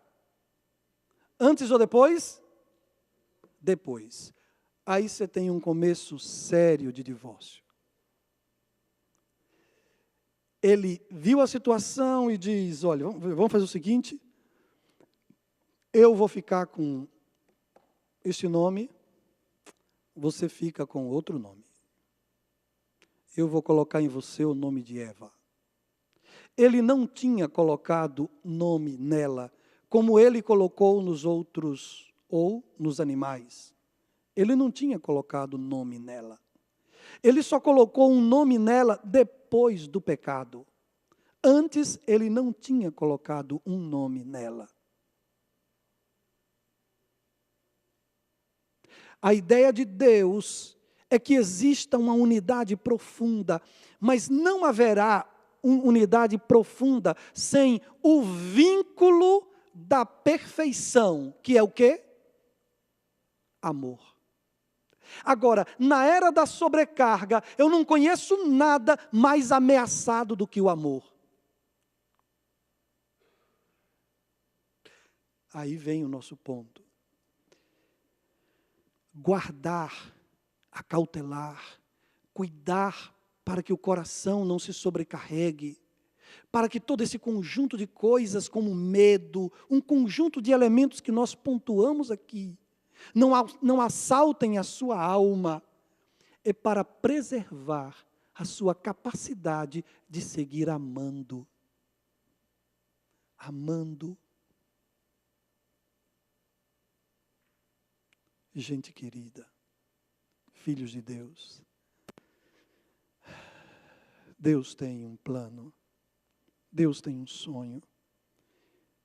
Antes ou depois? Depois. Aí você tem um começo sério de divórcio. Ele viu a situação e diz, olha, vamos fazer o seguinte, eu vou ficar com esse nome, você fica com outro nome. Eu vou colocar em você o nome de Eva. Ele não tinha colocado nome nela, como ele colocou nos outros ou nos animais. Ele não tinha colocado nome nela. Ele só colocou um nome nela depois do pecado. Antes, ele não tinha colocado um nome nela. A ideia de Deus é que exista uma unidade profunda, mas não haverá uma unidade profunda sem o vínculo da perfeição, que é o quê? Amor. Agora, na era da sobrecarga, eu não conheço nada mais ameaçado do que o amor. Aí vem o nosso ponto. Guardar, acautelar, cuidar para que o coração não se sobrecarregue, para que todo esse conjunto de coisas como medo, um conjunto de elementos que nós pontuamos aqui, não assaltem a sua alma, é para preservar a sua capacidade de seguir amando. Amando. Gente querida, filhos de Deus, Deus tem um plano, Deus tem um sonho,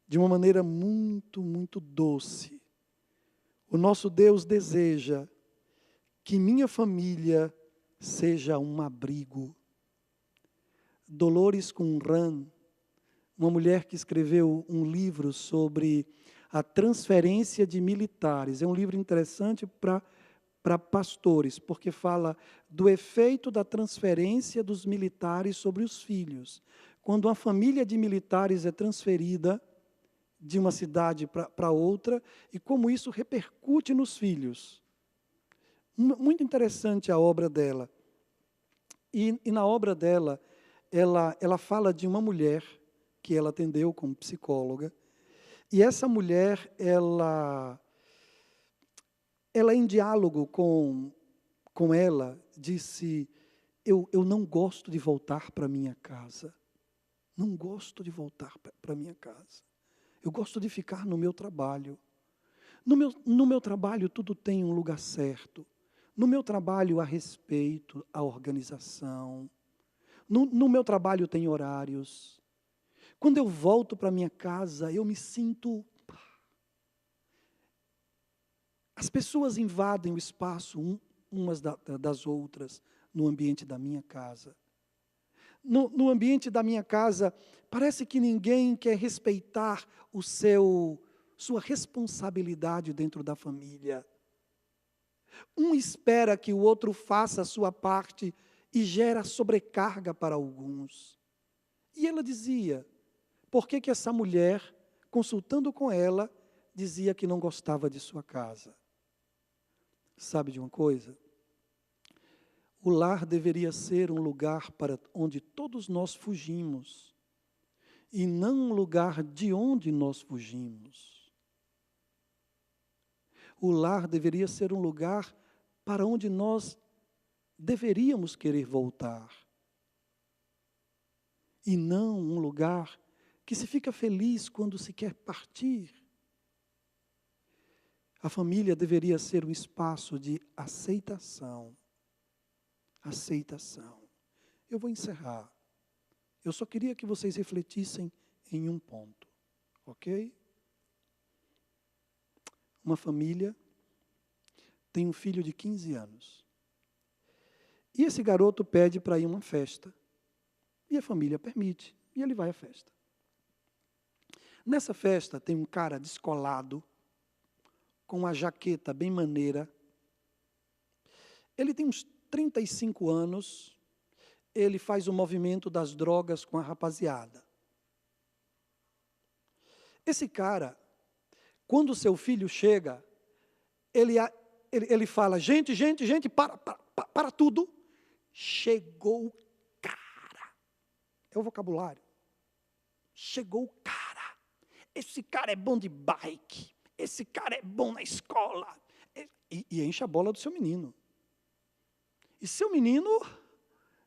de uma maneira muito, muito doce. O nosso Deus deseja que minha família seja um abrigo. Dolores Conran, uma mulher que escreveu um livro sobre a transferência de militares. É um livro interessante para pastores, porque fala do efeito da transferência dos militares sobre os filhos. Quando uma família de militares é transferida de uma cidade para outra, e como isso repercute nos filhos. Muito interessante a obra dela. E na obra dela, ela fala de uma mulher que ela atendeu como psicóloga, e essa mulher, ela em diálogo com ela, disse, eu não gosto de voltar para minha casa. Não gosto de voltar para minha casa. Eu gosto de ficar no meu trabalho. No meu trabalho tudo tem um lugar certo. No meu trabalho há respeito à organização. No meu trabalho tem horários. Quando eu volto para minha casa, eu me sinto... As pessoas invadem o espaço umas das outras no ambiente da minha casa. No ambiente da minha casa, parece que ninguém quer respeitar sua responsabilidade dentro da família. Um espera que o outro faça a sua parte e gera sobrecarga para alguns. E ela dizia, por que essa mulher, consultando com ela, dizia que não gostava de sua casa? Sabe de uma coisa? O lar deveria ser um lugar para onde todos nós fugimos, e não um lugar de onde nós fugimos. O lar deveria ser um lugar para onde nós deveríamos querer voltar. E não um lugar que se fica feliz quando se quer partir. A família deveria ser um espaço de aceitação. Aceitação. Eu vou encerrar. Eu só queria que vocês refletissem em um ponto, ok? Uma família tem um filho de 15 anos. E esse garoto pede para ir a uma festa. E a família permite. E ele vai à festa. Nessa festa tem um cara descolado, com uma jaqueta bem maneira. Ele tem uns 35 anos. Ele faz o movimento das drogas com a rapaziada. Esse cara, quando o seu filho chega, ele fala, gente, para tudo. Chegou o cara. É o vocabulário. Chegou o cara. Esse cara é bom de bike. Esse cara é bom na escola. E enche a bola do seu menino. E seu menino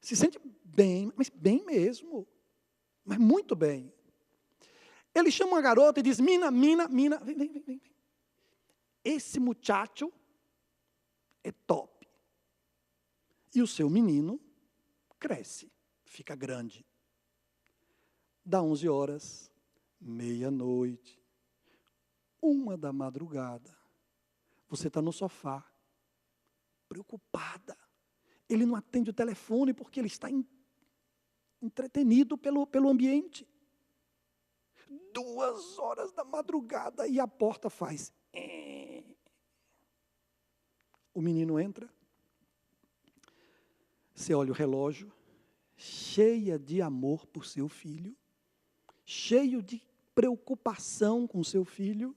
se sente bem, mas bem mesmo. Mas muito bem. Ele chama uma garota e diz, mina, vem. Esse muchacho é top. E o seu menino cresce, fica grande. Dá 11 horas, meia-noite, 1 da madrugada. Você está no sofá, preocupada. Ele não atende o telefone porque ele está entretenido pelo ambiente. 2 horas da madrugada e a porta faz. O menino entra. Você olha o relógio, cheia de amor por seu filho, cheio de preocupação com seu filho,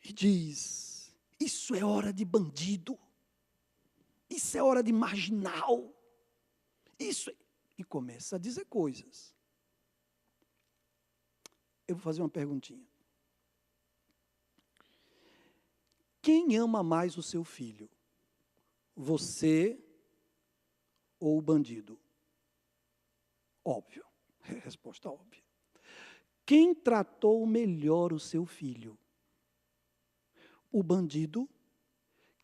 e diz, isso é hora de bandido, isso é hora de marginal, e começa a dizer coisas. Eu vou fazer uma perguntinha. Quem ama mais o seu filho? Você ou o bandido? Óbvio, resposta óbvia. Quem tratou melhor o seu filho? O bandido,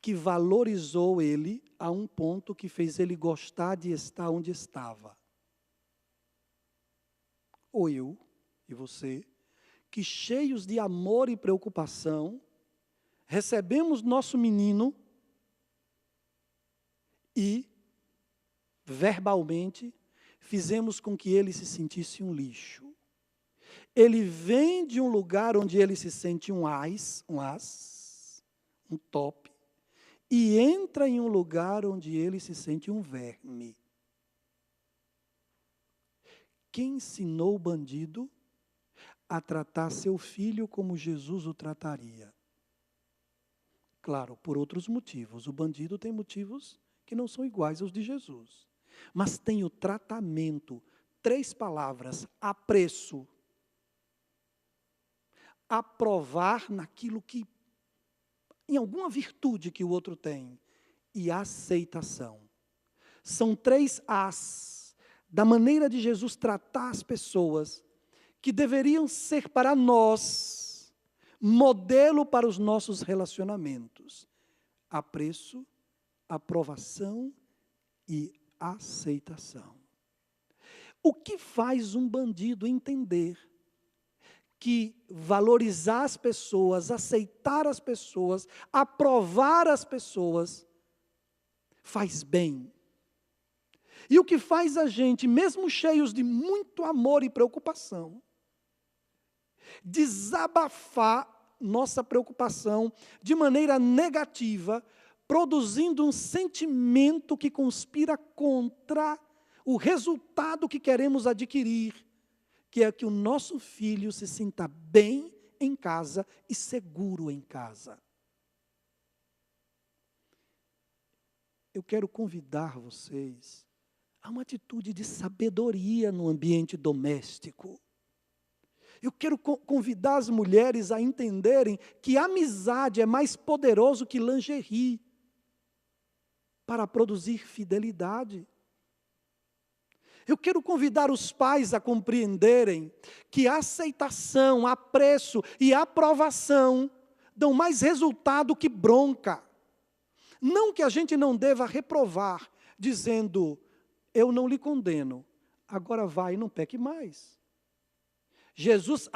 que valorizou ele a um ponto que fez ele gostar de estar onde estava. Ou eu e você, que cheios de amor e preocupação, recebemos nosso menino e, verbalmente, fizemos com que ele se sentisse um lixo. Ele vem de um lugar onde ele se sente um top, e entra em um lugar onde ele se sente um verme. Quem ensinou o bandido a tratar seu filho como Jesus o trataria? Claro, por outros motivos. O bandido tem motivos que não são iguais aos de Jesus. Mas tem o tratamento, 3 palavras, apreço. Aprovar naquilo que, em alguma virtude que o outro tem, e aceitação. São 3 As da maneira de Jesus tratar as pessoas, que deveriam ser para nós modelo para os nossos relacionamentos. Apreço, aprovação e aceitação. O que faz um bandido entender que valorizar as pessoas, aceitar as pessoas, aprovar as pessoas, faz bem? E o que faz a gente, mesmo cheios de muito amor e preocupação, desabafar nossa preocupação de maneira negativa, produzindo um sentimento que conspira contra o resultado que queremos adquirir, que é que o nosso filho se sinta bem em casa e seguro em casa. Eu quero convidar vocês a uma atitude de sabedoria no ambiente doméstico. Eu quero convidar as mulheres a entenderem que a amizade é mais poderoso que lingerie para produzir fidelidade. Eu quero convidar os pais a compreenderem que a aceitação, apreço e aprovação dão mais resultado que bronca. Não que a gente não deva reprovar, dizendo, eu não lhe condeno, agora vai e não peque mais. Jesus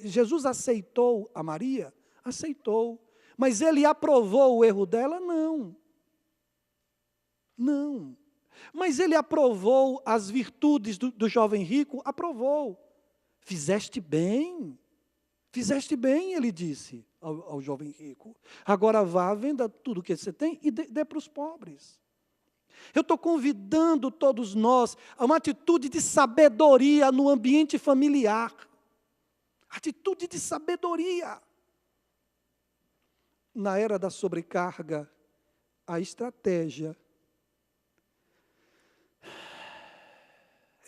Jesus aceitou a Maria? Aceitou. Mas ele aprovou o erro dela? Não. Não. Mas ele aprovou as virtudes do jovem rico? Aprovou. Fizeste bem, ele disse ao jovem rico. Agora vá, venda tudo o que você tem e dê para os pobres. Eu estou convidando todos nós a uma atitude de sabedoria no ambiente familiar. Atitude de sabedoria. Na era da sobrecarga, a estratégia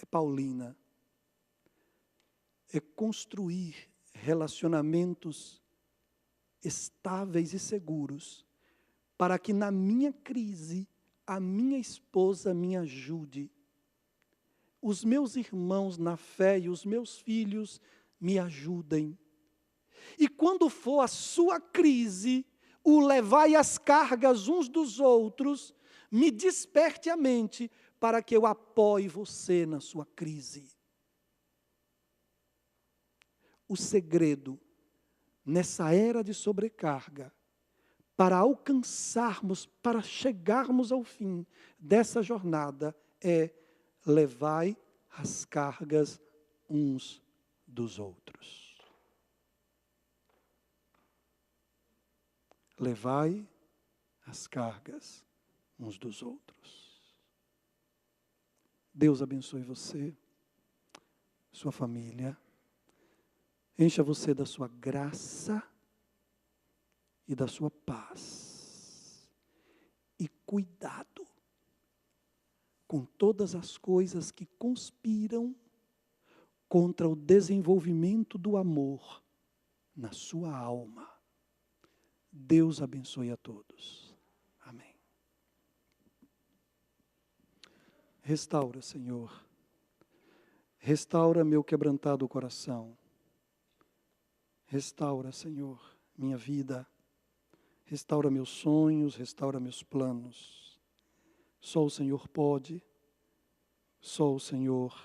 é paulina. É construir relacionamentos estáveis e seguros, para que na minha crise, a minha esposa me ajude, os meus irmãos na fé e os meus filhos me ajudem. E quando for a sua crise, o levai as cargas uns dos outros, me desperte a mente para que eu apoie você na sua crise. O segredo, nessa era de sobrecarga, para alcançarmos, para chegarmos ao fim dessa jornada, é levai as cargas uns dos outros. Levai as cargas uns dos outros. Deus abençoe você, sua família, encha você da sua graça e da sua paz. E cuidado com todas as coisas que conspiram contra o desenvolvimento do amor na sua alma. Deus abençoe a todos. Amém. Restaura, Senhor. Restaura meu quebrantado coração. Restaura, Senhor, minha vida. Restaura meus sonhos, restaura meus planos. Só o Senhor pode, só o Senhor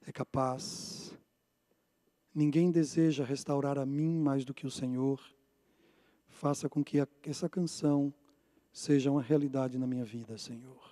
é capaz. Ninguém deseja restaurar a mim mais do que o Senhor. Faça com que essa canção seja uma realidade na minha vida, Senhor.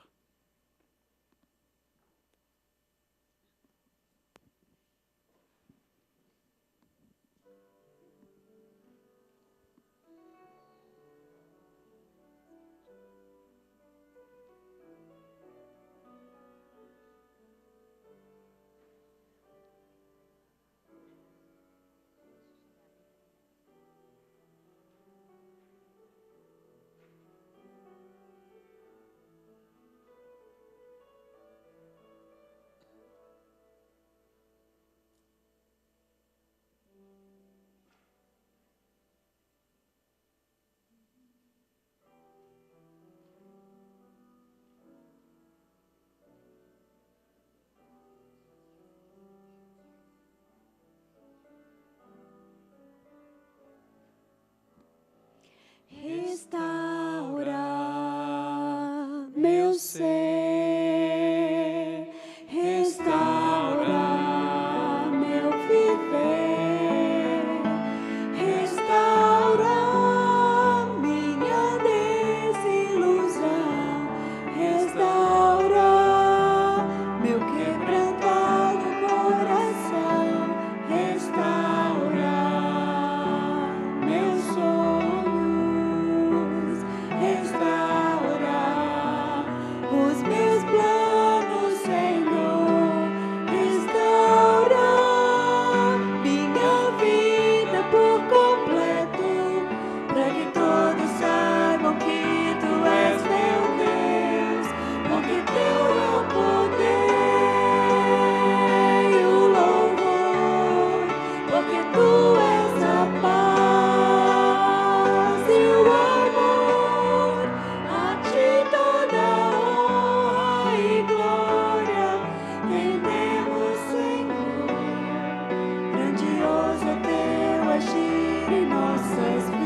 Restaura meu ser, restaura meu viver, restaura minha desilusão, restaura meu quebrantado coração, restaura meus sonhos. Restaura os meus agir em nossas vidas,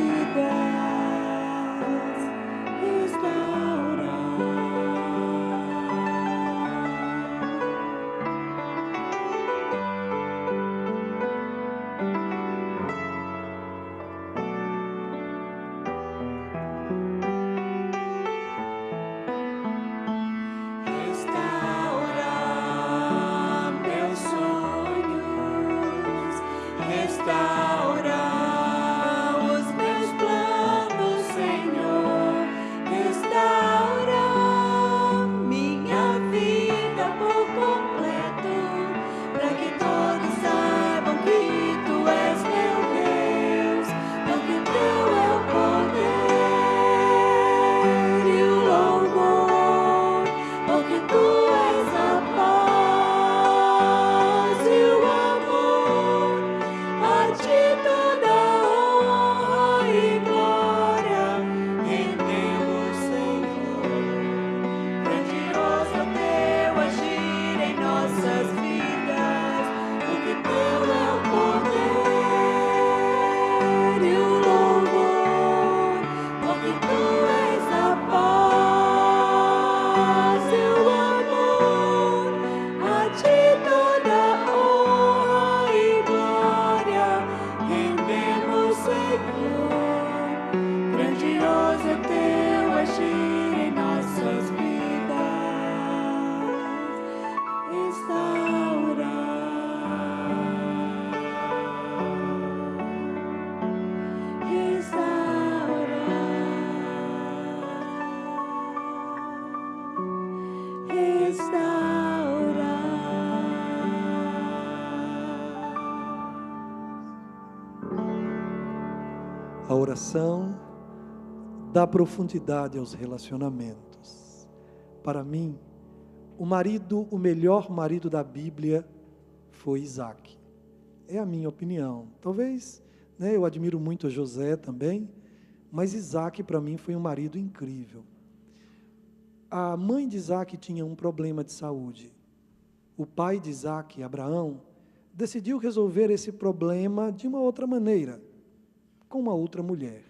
restaurar meus sonhos, restaurar os meus planos, Senhor, restaurar minha vida por completo, para que todos saibam que Tu és meu Deus, porque Teu é o poder e o louvor, porque Tu és a paz e o amor. A Ti toda honra e glória rendemos, Senhor. Grandioso é o Teu agir em nossas vidas, porque Teu é o poder e o louvor, porque Tu és a paz e o amor. A Ti toda honra e glória rendemos, Senhor. Grandioso é o Teu agir em nossas vidas, A oração dá profundidade aos relacionamentos. Para mim, o melhor marido da Bíblia foi Isaac. É a minha opinião. Talvez, eu admiro muito a José também, mas Isaac para mim foi um marido incrível. A mãe de Isaac tinha um problema de saúde. O pai de Isaac, Abraão, decidiu resolver esse problema de uma outra maneira, com uma outra mulher.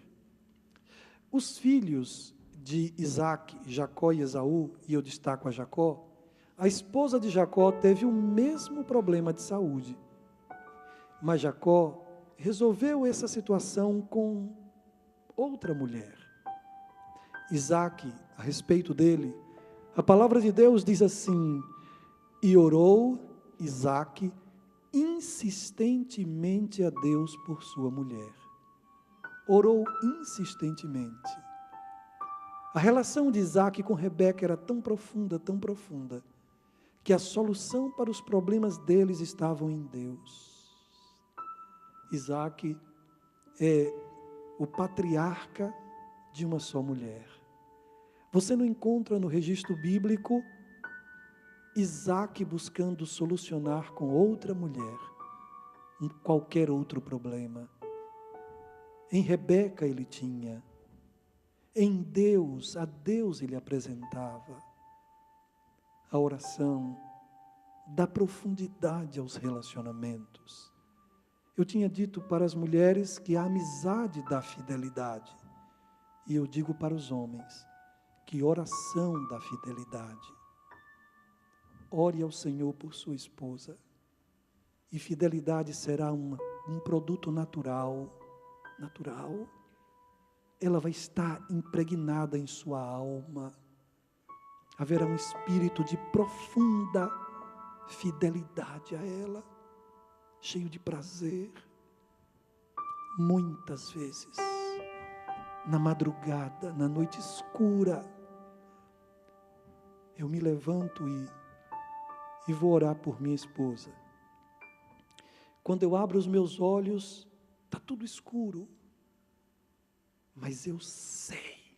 Os filhos de Isaac, Jacó e Esaú, e eu destaco a Jacó, a esposa de Jacó teve o mesmo problema de saúde. Mas Jacó resolveu essa situação com outra mulher. Isaac, a respeito dele, a palavra de Deus diz assim: e orou Isaac insistentemente a Deus por sua mulher. Orou insistentemente. A relação de Isaac com Rebeca era tão profunda, que a solução para os problemas deles estavam em Deus. Isaac é o patriarca de uma só mulher. Você não encontra no registro bíblico Isaac buscando solucionar com outra mulher qualquer outro problema. Em Rebeca ele tinha. Em Deus, a Deus ele apresentava. A oração dá profundidade aos relacionamentos. Eu tinha dito para as mulheres que a amizade dá fidelidade. E eu digo para os homens que oração dá fidelidade. Ore ao Senhor por sua esposa. E fidelidade será um produto natural. Ela vai estar impregnada em sua alma. Haverá um espírito de profunda fidelidade a ela, cheio de prazer. Muitas vezes, na madrugada, na noite escura, eu me levanto e vou orar por minha esposa. Quando eu abro os meus olhos, está tudo escuro, mas eu sei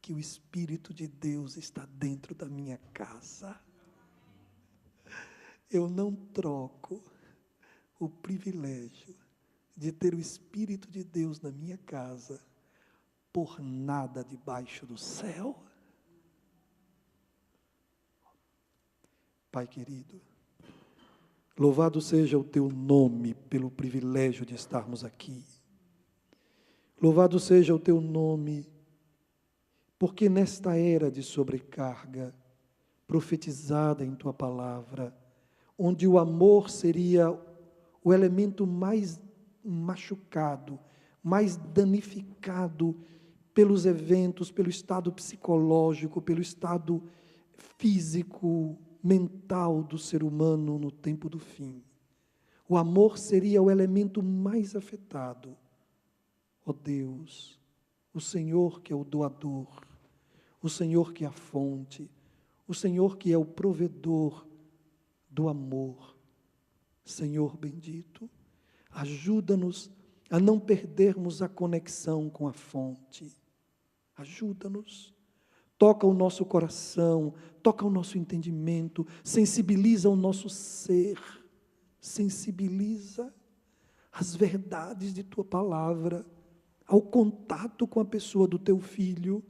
que o Espírito de Deus está dentro da minha casa. Eu não troco o privilégio de ter o Espírito de Deus na minha casa por nada debaixo do céu. Pai querido, Louvado seja o teu nome pelo privilégio de estarmos aqui. Louvado seja o teu nome, porque nesta era de sobrecarga, profetizada em tua palavra, onde o amor seria o elemento mais machucado, mais danificado pelos eventos, pelo estado psicológico, pelo estado físico, mental do ser humano no tempo do fim. O amor seria o elemento mais afetado. Ó Deus, o Senhor que é o doador, o Senhor que é a fonte, o Senhor que é o provedor do amor. Senhor bendito, ajuda-nos a não perdermos a conexão com a fonte. Ajuda-nos. Toca o nosso coração, toca o nosso entendimento, sensibiliza o nosso ser, sensibiliza as verdades de tua palavra, ao contato com a pessoa do teu filho,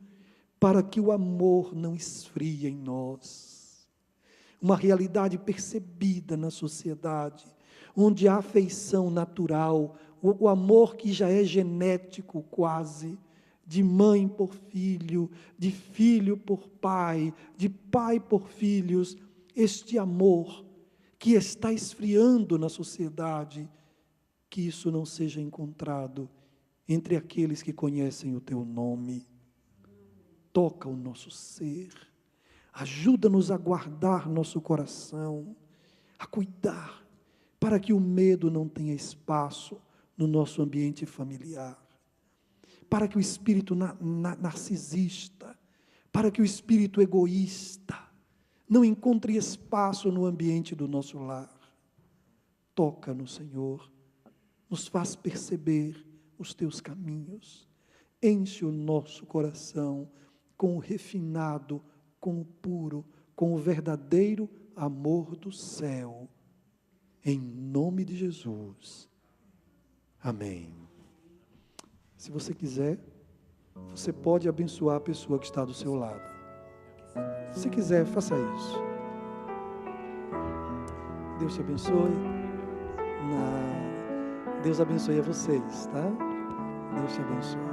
para que o amor não esfrie em nós. Uma realidade percebida na sociedade, onde a afeição natural, o amor que já é genético quase, de mãe por filho, de filho por pai, de pai por filhos, este amor que está esfriando na sociedade, que isso não seja encontrado entre aqueles que conhecem o teu nome. Toca o nosso ser, ajuda-nos a guardar nosso coração, a cuidar, para que o medo não tenha espaço no nosso ambiente familiar, para que o espírito narcisista, para que o espírito egoísta não encontre espaço no ambiente do nosso lar. Toca-nos, Senhor, nos faz perceber os teus caminhos, enche o nosso coração com o refinado, com o puro, com o verdadeiro amor do céu, em nome de Jesus. Amém. Se você quiser, você pode abençoar a pessoa que está do seu lado. Se quiser, faça isso. Deus te abençoe. Deus abençoe a vocês, tá? Deus te abençoe.